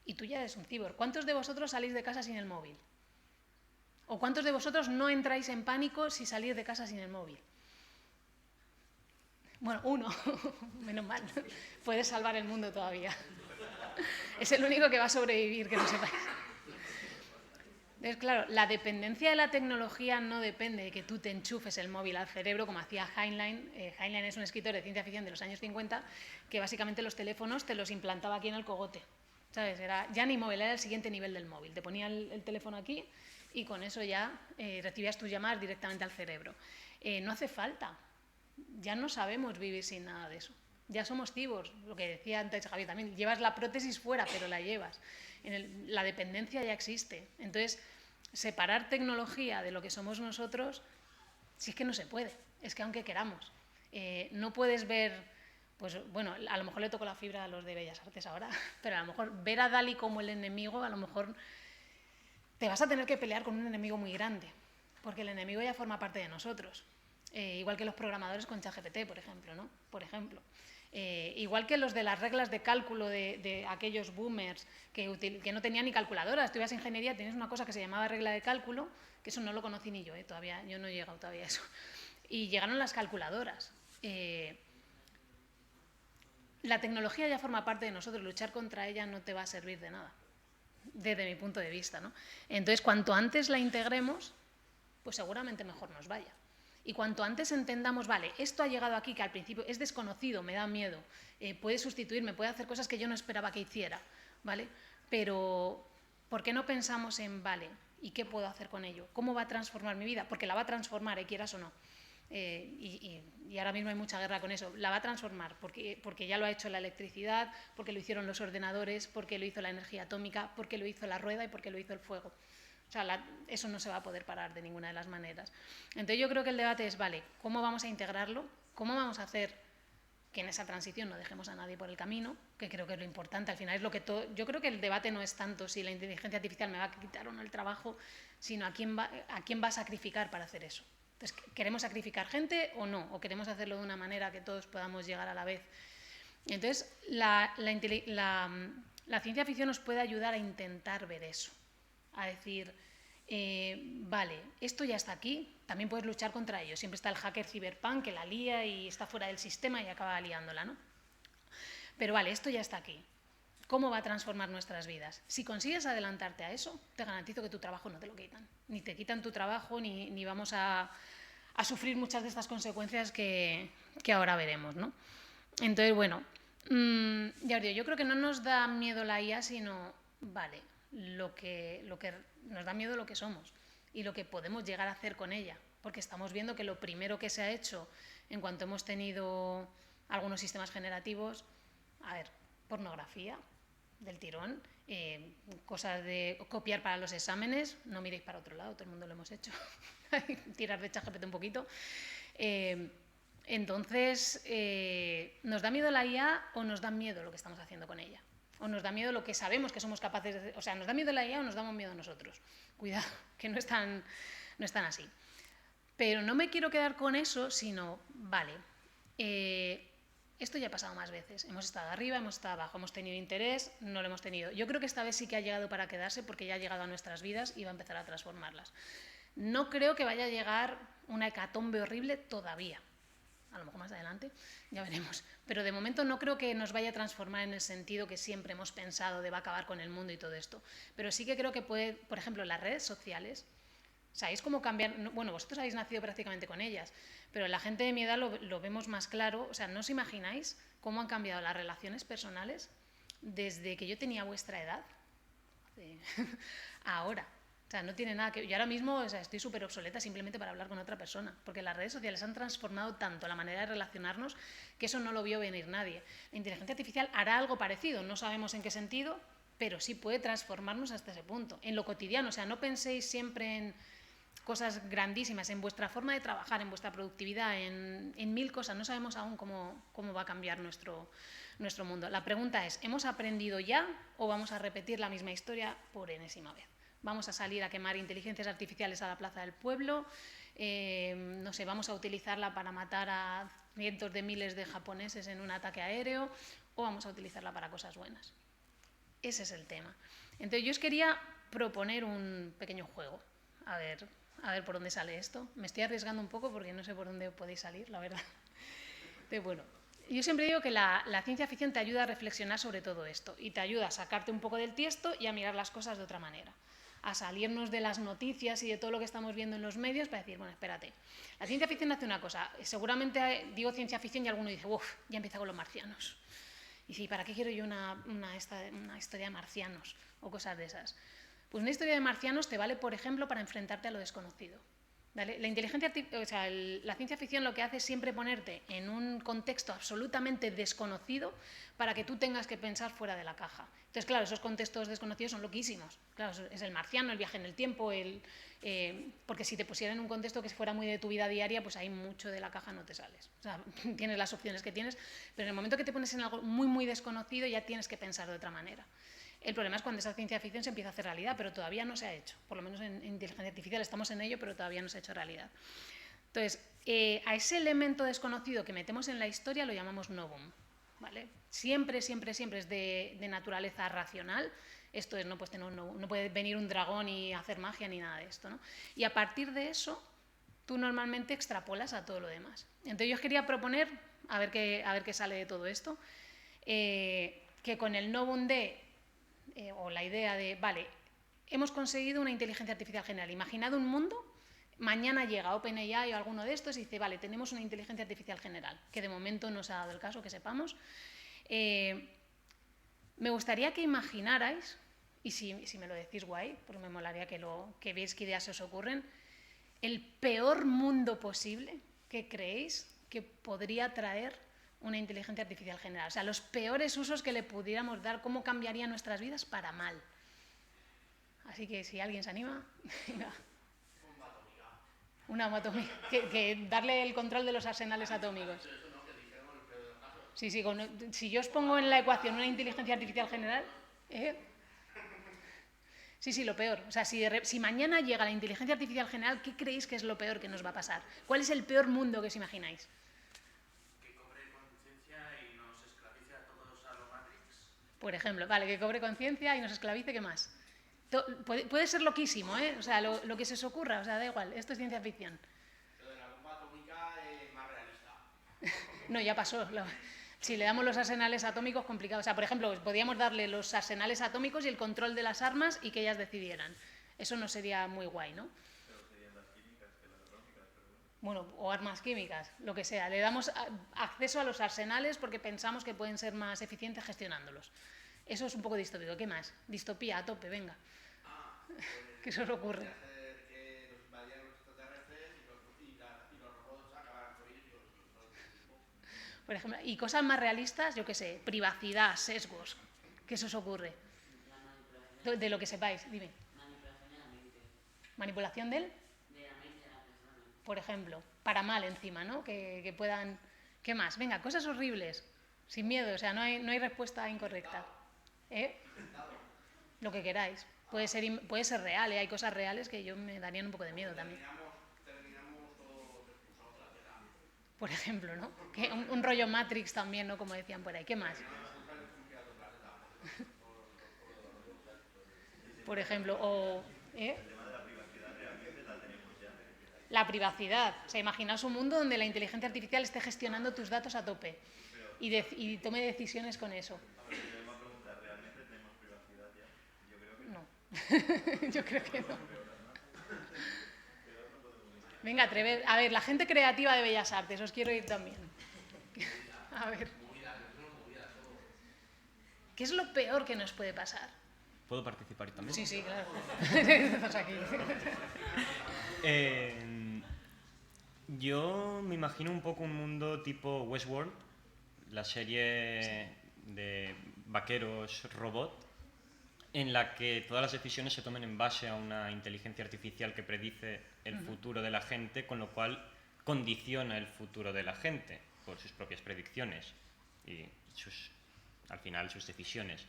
Y tú ya eres un cyborg. ¿Cuántos de vosotros salís de casa sin el móvil? ¿O cuántos de vosotros no entráis en pánico si salís de casa sin el móvil? Bueno, uno, menos mal. Puedes salvar el mundo todavía. Es el único que va a sobrevivir, que no sepáis. Entonces, claro, la dependencia de la tecnología no depende de que tú te enchufes el móvil al cerebro, como hacía Heinlein. Heinlein es un escritor de ciencia ficción de los años 50, que básicamente los teléfonos te los implantaba aquí en el cogote. ¿Sabes? Era, ya ni móvil, era el siguiente nivel del móvil. Te ponía el teléfono aquí y con eso ya recibías tus llamadas directamente al cerebro. No hace falta. Ya no sabemos vivir sin nada de eso. Ya somos cyborgs, lo que decía antes Javier también. Llevas la prótesis fuera, pero la llevas. La dependencia ya existe. Entonces, separar tecnología de lo que somos nosotros, si es que no se puede. Es que aunque queramos. No puedes ver, pues bueno, a lo mejor le toco la fibra a los de Bellas Artes ahora, pero a lo mejor ver a Dalí como el enemigo, a lo mejor te vas a tener que pelear con un enemigo muy grande, porque el enemigo ya forma parte de nosotros. Igual que los programadores con ChatGPT, por ejemplo, ¿no? Por ejemplo. Igual que los de las reglas de cálculo de aquellos boomers que no tenían ni calculadoras. Tú ibas a ingeniería, tenías una cosa que se llamaba regla de cálculo, que eso no lo conocí ni yo, todavía, yo no he llegado todavía a eso. Y llegaron las calculadoras. La tecnología ya forma parte de nosotros, luchar contra ella no te va a servir de nada, desde mi punto de vista, ¿no? Entonces, cuanto antes la integremos, pues seguramente mejor nos vaya. Y cuanto antes entendamos, vale, esto ha llegado aquí, que al principio es desconocido, me da miedo, puede sustituirme, puede hacer cosas que yo no esperaba que hiciera, ¿vale? Pero, ¿por qué no pensamos en, vale, ¿y qué puedo hacer con ello? ¿Cómo va a transformar mi vida? Porque la va a transformar, quieras o no. Y ahora mismo hay mucha guerra con eso. La va a transformar porque ya lo ha hecho la electricidad, porque lo hicieron los ordenadores, porque lo hizo la energía atómica, porque lo hizo la rueda y porque lo hizo el fuego. O sea, eso no se va a poder parar de ninguna de las maneras. Entonces yo creo que el debate es, vale, ¿cómo vamos a integrarlo? ¿Cómo vamos a hacer que en esa transición no dejemos a nadie por el camino? Que creo que es lo importante. Al final es lo que todo... Yo creo que el debate no es tanto si la inteligencia artificial me va a quitar o no el trabajo, sino a quién va a sacrificar para hacer eso. Entonces, ¿queremos sacrificar gente o no? ¿O queremos hacerlo de una manera que todos podamos llegar a la vez? Entonces, la ciencia ficción nos puede ayudar a intentar ver eso, a decir, vale, esto ya está aquí, también puedes luchar contra ello. Siempre está el hacker cyberpunk que la lía y está fuera del sistema y acaba liándola, ¿no? Pero vale, esto ya está aquí. ¿Cómo va a transformar nuestras vidas? Si consigues adelantarte a eso, te garantizo que tu trabajo no te lo quitan. Ni te quitan tu trabajo, ni vamos a sufrir muchas de estas consecuencias que ahora veremos, ¿no? Entonces, bueno, ya os digo, yo creo que no nos da miedo la IA, sino, vale, lo que nos da miedo lo que somos y lo que podemos llegar a hacer con ella. Porque estamos viendo que lo primero que se ha hecho en cuanto hemos tenido algunos sistemas generativos, a ver, pornografía del tirón, cosas de copiar para los exámenes, no miréis para otro lado, todo el mundo lo hemos hecho, tirar de ChatGPT un poquito. Entonces, ¿nos da miedo la IA o nos da miedo lo que estamos haciendo con ella? ¿O nos da miedo lo que sabemos que somos capaces de hacer? O sea, ¿nos da miedo la IA o nos damos miedo a nosotros? Cuidado, que no es tan así. Pero no me quiero quedar con eso, sino, vale, esto ya ha pasado más veces. Hemos estado arriba, hemos estado abajo, hemos tenido interés, no lo hemos tenido. Yo creo que esta vez sí que ha llegado para quedarse porque ya ha llegado a nuestras vidas y va a empezar a transformarlas. No creo que vaya a llegar una hecatombe horrible todavía. A lo mejor más adelante, ya veremos. Pero de momento no creo que nos vaya a transformar en el sentido que siempre hemos pensado de va a acabar con el mundo y todo esto. Pero sí que creo que puede, por ejemplo, las redes sociales, ¿sabéis cómo cambiar? Bueno, vosotros habéis nacido prácticamente con ellas, pero la gente de mi edad lo vemos más claro. O sea, ¿no os imagináis cómo han cambiado las relaciones personales desde que yo tenía vuestra edad a ahora? O sea, no tiene nada que... Yo ahora mismo, o sea, estoy súper obsoleta simplemente para hablar con otra persona, porque las redes sociales han transformado tanto la manera de relacionarnos que eso no lo vio venir nadie. La inteligencia artificial hará algo parecido, no sabemos en qué sentido, pero sí puede transformarnos hasta ese punto, en lo cotidiano. O sea, no penséis siempre en cosas grandísimas, en vuestra forma de trabajar, en vuestra productividad, en mil cosas. No sabemos aún cómo va a cambiar nuestro mundo. La pregunta es, ¿hemos aprendido ya o vamos a repetir la misma historia por enésima vez? Vamos a salir a quemar inteligencias artificiales a la plaza del pueblo, no sé, vamos a utilizarla para matar a cientos de miles de japoneses en un ataque aéreo, o vamos a utilizarla para cosas buenas. Ese es el tema. Entonces yo os quería proponer un pequeño juego, a ver por dónde sale esto. Me estoy arriesgando un poco porque no sé por dónde podéis salir, la verdad. Entonces, bueno, yo siempre digo que la ciencia ficción te ayuda a reflexionar sobre todo esto y te ayuda a sacarte un poco del tiesto y a mirar las cosas de otra manera, a salirnos de las noticias y de todo lo que estamos viendo en los medios para decir, bueno, espérate, la ciencia ficción hace una cosa, seguramente digo ciencia ficción y alguno dice, uff, ya empieza con los marcianos. Y sí, ¿para qué quiero yo una historia de marcianos o cosas de esas? Pues una historia de marcianos te vale, por ejemplo, para enfrentarte a lo desconocido. ¿Vale? La ciencia ficción lo que hace es siempre ponerte en un contexto absolutamente desconocido para que tú tengas que pensar fuera de la caja. Entonces, claro, esos contextos desconocidos son loquísimos. Claro, es el marciano, el viaje en el tiempo, porque si te pusieran en un contexto que fuera muy de tu vida diaria, pues ahí mucho de la caja no te sales. O sea, tienes las opciones que tienes, pero en el momento que te pones en algo muy, muy desconocido ya tienes que pensar de otra manera. El problema es cuando esa ciencia ficción se empieza a hacer realidad, pero todavía no se ha hecho. Por lo menos en inteligencia artificial estamos en ello, pero todavía no se ha hecho realidad. Entonces, a ese elemento desconocido que metemos en la historia lo llamamos novum, ¿vale? Siempre, siempre, siempre es de naturaleza racional. Esto es, no puede venir un dragón y hacer magia ni nada de esto, ¿no? Y a partir de eso, tú normalmente extrapolas a todo lo demás. Entonces yo os quería proponer, a ver qué sale de todo esto, que con el novum o la idea de, vale, hemos conseguido una inteligencia artificial general. Imaginad un mundo, mañana llega OpenAI o alguno de estos y dice, vale, tenemos una inteligencia artificial general, que de momento no se ha dado el caso, que sepamos. Me gustaría que imaginarais, y si me lo decís guay, porque me molaría que veáis qué ideas se os ocurren, el peor mundo posible que creéis que podría traer una inteligencia artificial general. O sea, los peores usos que le pudiéramos dar, cómo cambiaría nuestras vidas para mal. Así que si alguien se anima, venga. Una bomba atómica. Que darle el control de los arsenales atómicos. Sí, si yo os pongo en la ecuación una inteligencia artificial general, Sí, sí, lo peor. O sea, si mañana llega la inteligencia artificial general, ¿qué creéis que es lo peor que nos va a pasar? ¿Cuál es el peor mundo que os imagináis? Que cobre conciencia y nos esclavice a todos a lo Matrix. Por ejemplo, vale, que cobre conciencia y nos esclavice, ¿qué más? Puede ser loquísimo, ¿eh? O sea, lo que se os ocurra, o sea, da igual, esto es ciencia ficción. Lo de la bomba atómica es más realista. No, ya pasó. Si le damos los arsenales atómicos, complicado. O sea, por ejemplo, podríamos darle los arsenales atómicos y el control de las armas y que ellas decidieran. Eso no sería muy guay, ¿no? Pero serían las químicas que las atómicas, pero bueno. Bueno, o armas químicas, lo que sea. Le damos acceso a los arsenales porque pensamos que pueden ser más eficientes gestionándolos. Eso es un poco distópico. ¿Qué más? Distopía a tope, venga. ¿Qué se os ocurre? Hacer que nos invadieran los extraterrestres y los robots acabaran por ellos. Por ejemplo, y cosas más realistas, yo qué sé, privacidad, sesgos. ¿Qué se os ocurre? De lo que sepáis, dime. Manipulación de la mente. Manipulación del, De la mente de la persona. por ejemplo, para mal encima, ¿no? Que puedan... ¿Qué más? Venga, cosas horribles, sin miedo, o sea, no hay respuesta incorrecta. ¿Eh? Lo que queráis. Puede ser real, ¿eh? Hay cosas reales que yo me darían un poco de miedo también. Terminamos todos expulsados de la Tierra. Por ejemplo, ¿no? Que un rollo Matrix también, ¿no? Como decían por ahí. ¿Qué más? Por ejemplo, o... ¿eh? El tema de la privacidad realmente la tenemos ya. La privacidad. O sea, imaginaos un mundo donde la inteligencia artificial esté gestionando tus datos a tope y tome decisiones con eso. A ver, yo me voy a preguntar, ¿realmente tenemos privacidad ya? Yo creo que No. Yo creo que no. Venga, a ver, la gente creativa de Bellas Artes, os quiero ir también. A ver. ¿Qué es lo peor que nos puede pasar? ¿Puedo participar también? Sí, sí, claro. Estás aquí. Yo me imagino un poco un mundo tipo Westworld, la serie de vaqueros robot, en la que todas las decisiones se tomen en base a una inteligencia artificial que predice el futuro de la gente, con lo cual condiciona el futuro de la gente por sus propias predicciones y al final sus decisiones.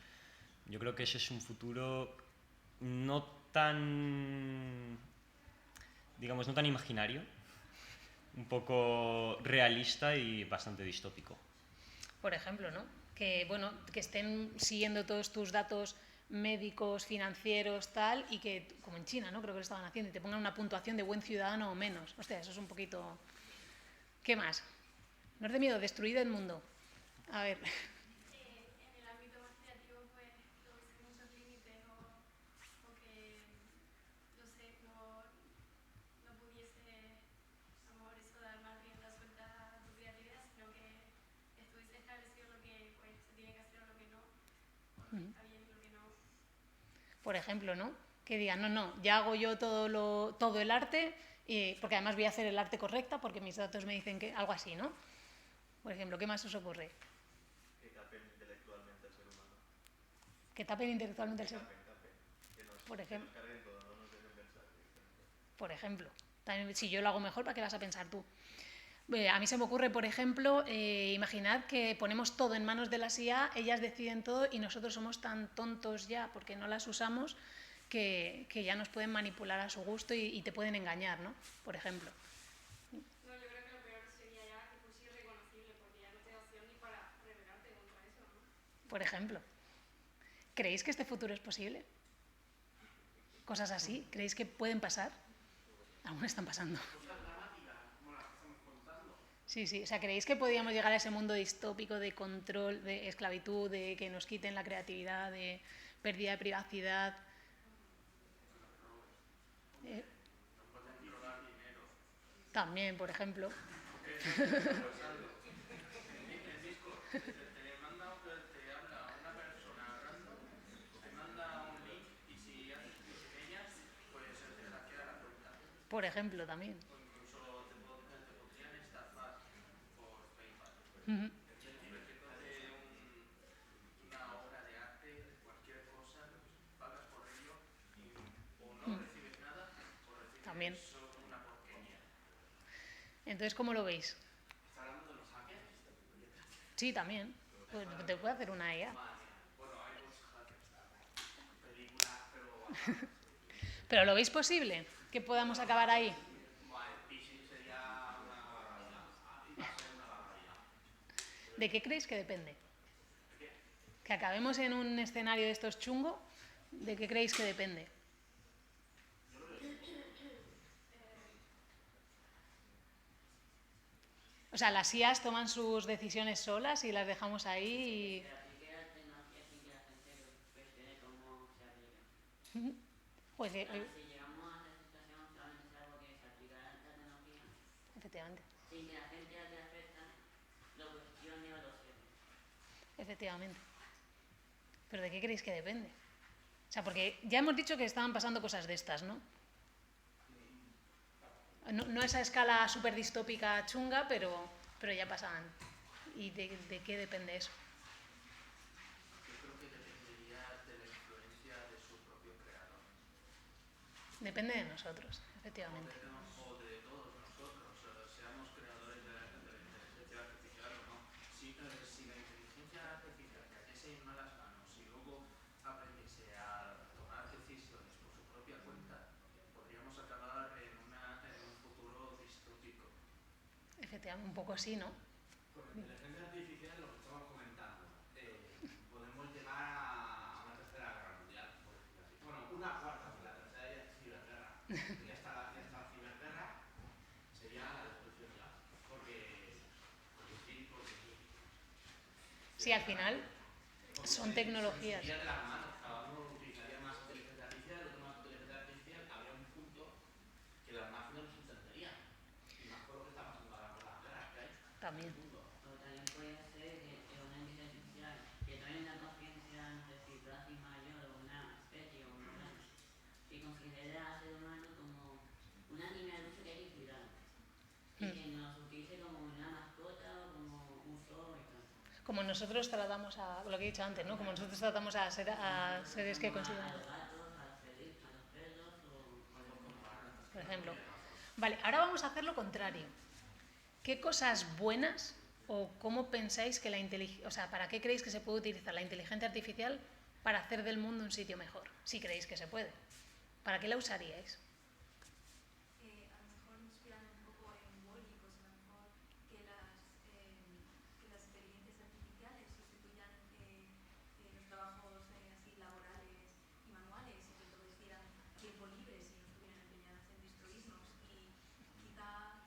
Yo creo que ese es un futuro no tan, digamos, no tan imaginario, un poco realista y bastante distópico. Por ejemplo, ¿no? Que, bueno, que estén siguiendo todos tus datos médicos, financieros, tal, y que, como en China, ¿no? Creo que lo estaban haciendo, y te pongan una puntuación de buen ciudadano o menos. Hostia, eso es un poquito... ¿Qué más? No es de miedo, destruid el mundo. A ver... En el ámbito más creativo, pues, tuviese muchos límites o que, no sé, no pudiese, a lo mejor eso, dar más rienda suelta a tu creatividad, sino que estuviese establecido lo que pues, se tiene que hacer o lo que no, o lo que está bien y lo que no. Por ejemplo, ¿no? Que digan, no, ya hago yo todo el arte, porque además voy a hacer el arte correcta, porque mis datos me dicen que... Algo así, ¿no? Por ejemplo, ¿qué más os ocurre? que tapen intelectualmente al ser humano. Que tapen intelectualmente el ser... Que nos, Por ejemplo. que nos carguen todo, no nos dejen pensar. Por ejemplo. También, si yo lo hago mejor, ¿para qué vas a pensar tú? A mí se me ocurre, por ejemplo, imaginad que ponemos todo en manos de las IA, ellas deciden todo y nosotros somos tan tontos ya porque no las usamos que ya nos pueden manipular a su gusto y te pueden engañar, ¿no? Por ejemplo. No, yo creo que lo peor sería ya que fuese irreconocible, porque ya no te da opción ni para rebelarte contra eso, ¿no? Por ejemplo. ¿Creéis que este futuro es posible? Cosas así, ¿creéis que pueden pasar? Aún están pasando. Sí, sí, o sea, ¿creéis que podríamos llegar a ese mundo distópico de control, de esclavitud, de que nos quiten la creatividad, de pérdida de privacidad? También, por ejemplo. Por ejemplo, también. Ujú. También. Entonces, ¿cómo lo veis? Sí, también. Pues te puede hacer una IA. ¿Pero lo veis posible que podamos acabar ahí? Bueno, el phishing sería una barbaridad. Va a ser una barbaridad. ¿De qué creéis que depende? Que acabemos en un escenario de estos chungo, ¿de qué creéis que depende? O sea, las IAs toman sus decisiones solas y las dejamos ahí Se aplique la tecnología sin que la gente lo cuestione cómo se aplica. y... Pues Si llegamos a esa situación, solamente es algo que se aplica la tecnología efectivamente, sin que la gente a la que le afecta lo cuestione o lo sepa. efectivamente. ¿Pero de qué creéis que depende? O sea, porque ya hemos dicho que estaban pasando cosas de estas, ¿no? No a esa escala súper distópica chunga, pero ya pasaban. ¿Y de qué depende eso? Yo creo que dependería de la influencia de su propio creador. Depende de nosotros, efectivamente. O de todos nosotros, seamos creadores de la inteligencia artificial o no. Si la inteligencia artificial cayese en malas manos y luego aprendiese a tomar decisiones por su propia cuenta, podríamos acabar en un futuro distópico. Efectivamente, un poco así, ¿no? Con la inteligencia artificial, lo que estamos comentando, podemos llegar a una tercera guerra mundial, por decirlo así. Bueno, una cuarta, porque la tercera ya es ciberguerra. Ya está la ciberguerra, sería la destrucción ya. Porque sí, porque sí. Sí, al final son tecnologías. Sería de las manos, cada uno utilizaría más inteligencia artificial, otro más inteligencia artificial, habría un punto que las máquinas no se entenderían. Y más por lo que está pasando ahora con las guerras que hay. También. O también puede ser que una inteligencia artificial que tome una conciencia, no sé si próxima mayor o una especie o un humano, que considera al ser humano como un animal que hay que cuidar. Y que nos utilice como una mascota o como un zoo y tal. Como nosotros tratamos a, lo que he dicho antes, ¿no? Como nosotros tratamos a seres que Como a consideramos, los gatos, a los perros o por ejemplo. Vale, ahora vamos a hacer lo contrario. ¿Qué cosas buenas o cómo pensáis que la inteligencia, o sea, para qué creéis que se puede utilizar la inteligencia artificial para hacer del mundo un sitio mejor? Si creéis que se puede. ¿Para qué la usaríais? A lo mejor inspirando un poco en Wall-E, pues a lo mejor que las inteligencias artificiales sustituyan los trabajos así laborales y manuales y que entonces dieran tiempo libre si no estuvieran empeñadas en destruirnos y quizá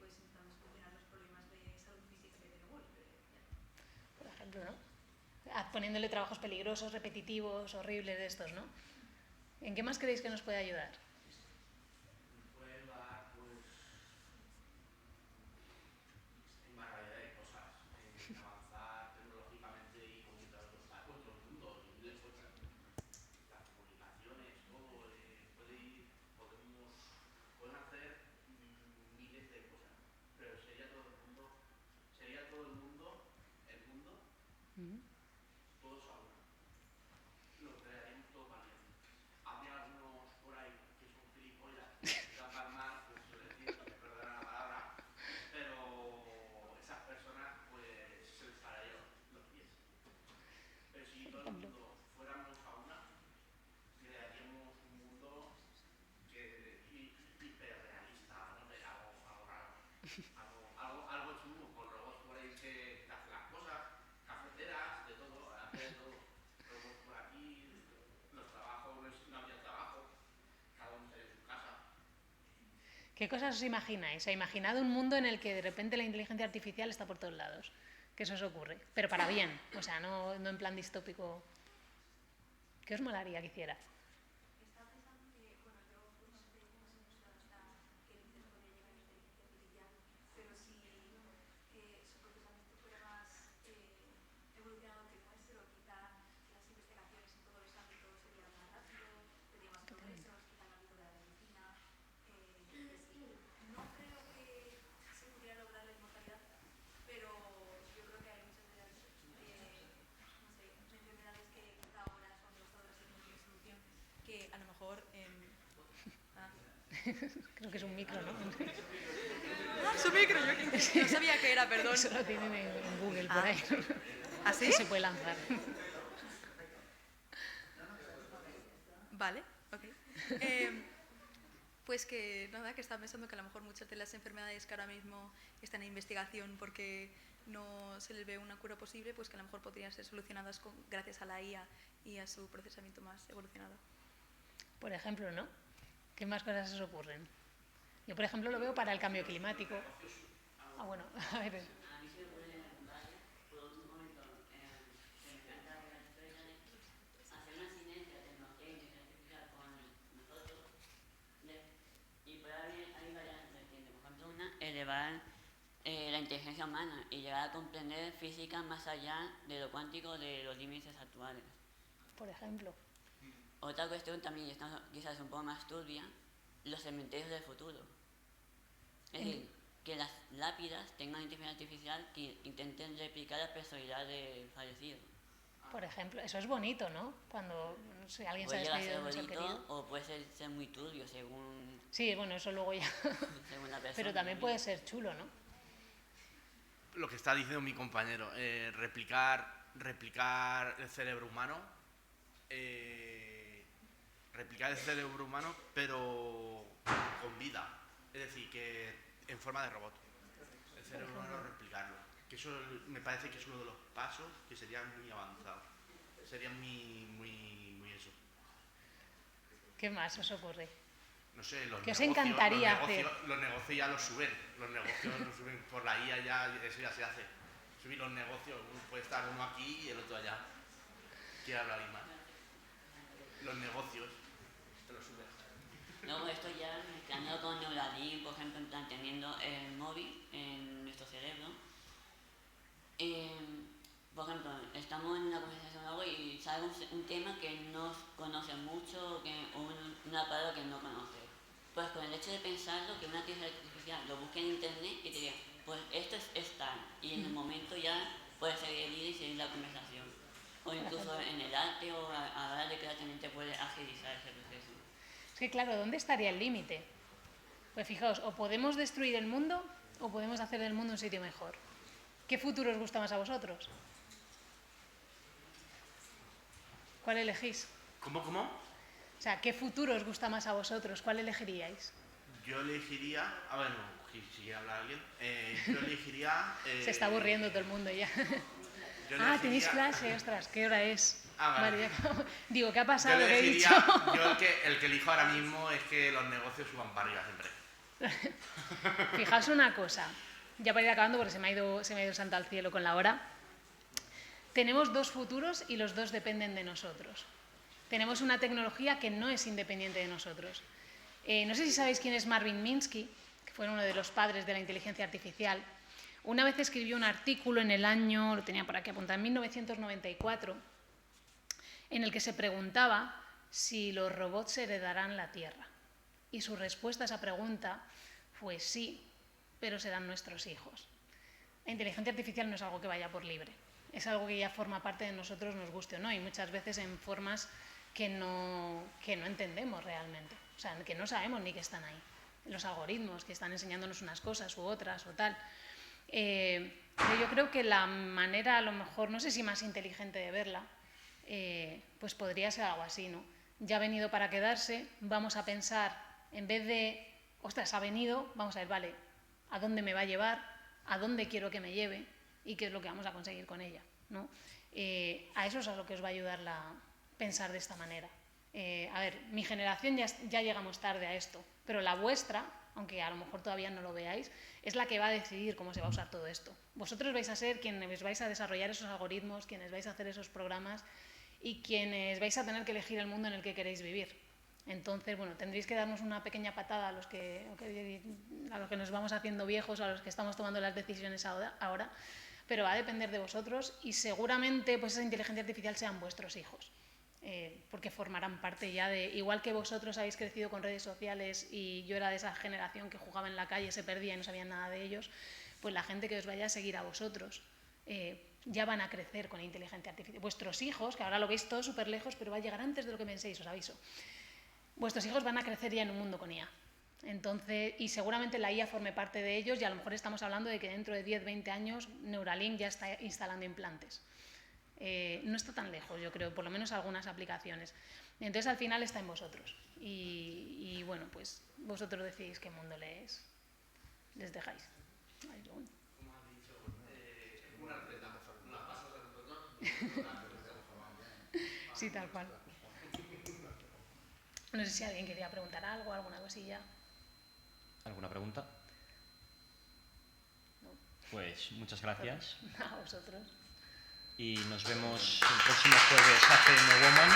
pues intentando solucionar los problemas de salud física que tiene Wall-E. Por ejemplo, ¿no? Poniéndole trabajos peligrosos, repetitivos, horribles de estos, ¿no? ¿En qué más creéis que nos puede ayudar? Puede ayudar, pues, en variedad de cosas, en avanzar tecnológicamente y conquistar otro mundo, las comunicaciones, todo, pueden hacer miles de cosas, pero sería todo el mundo, todos a una. Lo crearíamos todos valientes. Habría algunos por ahí que son gilipollas, que necesitan palmar, pues suele decir, que me perdonan la palabra, pero esas personas pues se les pararían los pies. Pero si todo el mundo fuéramos a una, crearíamos un mundo hiperrealista, no sé, algo raro. Algo chungo, con robots por ahí que hacen las cosas, cafeteras, de todo, hacer de todo. Robots por aquí, los trabajos, no había trabajo, cada uno estaría en su casa. ¿Qué cosas os imagináis? ¿Os imaginad un mundo en el que de repente la inteligencia artificial está por todos lados? ¿Qué se os ocurre? Pero para bien, o sea, no en plan distópico. ¿Qué os molaría que hiciera? Estaba pensando que, bueno, yo pues no sé cómo se nos hasta qué límites podría llegar la inteligencia artificial, pero si su procesamiento fuera más evolucionado que el nuestro, quizá las investigaciones en todos los ámbitos serían más rápido, tendría más progresos, quizá en el ámbito de la medicina. No creo que se pudiera lograr la inmortalidad, pero yo creo que hay muchas de las no sé, enfermedades que quizá ahora son devastadoras y no tienen solución, que a lo mejor Creo que es un micro, ¿no? su micro, yo no sabía que era, perdón. Eso lo tienen en Google por ahí. ¿Así? Que se puede lanzar. Vale, ok. Pues que nada, que estaba pensando que a lo mejor muchas de las enfermedades que ahora mismo están en investigación porque no se les ve una cura posible, pues que a lo mejor podrían ser solucionadas gracias a la IA y a su procesamiento más evolucionado. Por ejemplo, ¿no? ¿Qué más cosas os ocurren? Yo, por ejemplo, lo veo para el cambio climático. Ah, bueno, a ver. A mí se me ocurre varias, por un momento, se me encanta la historia de hacer una sinergia de tecnología e inteligencia artificial con nosotros y poder hay varias vertientes. Por ejemplo, una, elevar la inteligencia humana y llegar a comprender física más allá de lo cuántico de los límites actuales. Por ejemplo. Otra cuestión también, y esta quizás un poco más turbia, los cementerios del futuro. Es decir, que las lápidas tengan inteligencia artificial que intenten replicar la personalidad del fallecido. Por ejemplo, eso es bonito, ¿no? Cuando no sé, alguien se ha Puede llegar a despedido ser de un ser bonito querido. o puede ser muy turbio según, Sí, bueno, eso luego ya. según la persona. Pero también puede ser chulo, ¿no? Lo que está diciendo mi compañero, replicar el cerebro humano, pero con vida, es decir, que en forma de robot, el cerebro humano replicarlo, que eso me parece que es uno de los pasos que serían muy avanzados, serían muy eso. ¿Qué más os ocurre? No sé, los ¿Qué os negocios, encantaría hacer? los negocios ya los suben, por la IA, ya, eso ya se hace. Subir los negocios, puede estar uno aquí y el otro allá. ¿Quiere hablar más? Los negocios, te los subes. Luego esto ya mezclando con Neuralink, por ejemplo, en plan teniendo el móvil en nuestro cerebro. Por ejemplo, estamos en una conversación o algo y sale un tema que no conoce mucho o una palabra que no conoce. Pues con el hecho de pensarlo, que una inteligencia artificial lo busque en internet y te diga, pues esto es tal, y en el momento ya puedes seguir el hilo y seguir la conversación. O incluso en el arte o a la hora de crear también te puede agilizar ese proceso. Es que claro, ¿dónde estaría el límite? Pues fijaos, o podemos destruir el mundo o podemos hacer del mundo un sitio mejor. ¿Qué futuro os gusta más a vosotros? ¿Cuál elegís? ¿Cómo? O sea, ¿qué futuro os gusta más a vosotros? ¿Cuál elegiríais? Yo elegiría, bueno, si quiere hablar alguien, yo elegiría... Se está aburriendo todo el mundo ya. yo Ah, elegiría- tenéis clase, ostras, ¿qué hora es? Vale. ya digo, ¿qué ha Yo pasado? ¿Qué he dicho? elegiría, el que elijo ahora mismo es que los negocios suban para arriba siempre. Fijaos una cosa, ya para ir acabando porque se me ha ido el santo al cielo con la hora. Tenemos dos futuros y los dos dependen de nosotros. Tenemos una tecnología que no es independiente de nosotros. No sé si sabéis quién es Marvin Minsky, que fue uno de los padres de la inteligencia artificial. Una vez escribió un artículo en el año, lo tenía por aquí apuntado, en 1994, en el que se preguntaba si los robots heredarán la Tierra. Y su respuesta a esa pregunta fue sí, pero serán nuestros hijos. La inteligencia artificial no es algo que vaya por libre, es algo que ya forma parte de nosotros, nos guste o no, y muchas veces en formas que no entendemos realmente, o sea, que no sabemos ni que están ahí. Los algoritmos que están enseñándonos unas cosas u otras o tal. Pero yo creo que la manera, a lo mejor, no sé si más inteligente de verla, pues podría ser algo así, ¿no? Ya ha venido para quedarse, vamos a pensar, en vez de, ostras, ha venido, vamos a ver, vale, ¿a dónde me va a llevar? ¿A dónde quiero que me lleve? ¿Y qué es lo que vamos a conseguir con ella? ¿No? A eso es a lo que os va a ayudar pensar de esta manera. A ver, mi generación ya llegamos tarde a esto, pero la vuestra, aunque a lo mejor todavía no lo veáis, es la que va a decidir cómo se va a usar todo esto. Vosotros vais a ser quienes vais a desarrollar esos algoritmos, quienes vais a hacer esos programas y quienes vais a tener que elegir el mundo en el que queréis vivir. Entonces, bueno, tendréis que darnos una pequeña patada a los que nos vamos haciendo viejos, a los que estamos tomando las decisiones ahora, pero va a depender de vosotros y seguramente pues esa inteligencia artificial sean vuestros hijos. Porque formarán parte ya de, igual que vosotros habéis crecido con redes sociales y yo era de esa generación que jugaba en la calle, se perdía y no sabía nada de ellos, pues la gente que os vaya a seguir a vosotros ya van a crecer con inteligencia artificial. Vuestros hijos, que ahora lo veis todo súper lejos, pero va a llegar antes de lo que penséis, os aviso. Vuestros hijos van a crecer ya en un mundo con IA. Entonces, y seguramente la IA forme parte de ellos y a lo mejor estamos hablando de que dentro de 10-20 años Neuralink ya está instalando implantes. No está tan lejos, yo creo, por lo menos algunas aplicaciones. Y entonces al final está en vosotros. Y bueno, pues vosotros decidís qué mundo les dejáis. Ahí lo uno. Como has dicho, es como una receta. Unas pasas a nosotros. Sí, tal cual. No sé si alguien quería preguntar algo, alguna cosilla. ¿Alguna pregunta? No. Pues muchas gracias. A vosotros. Y nos vemos el próximo jueves hace No Woman.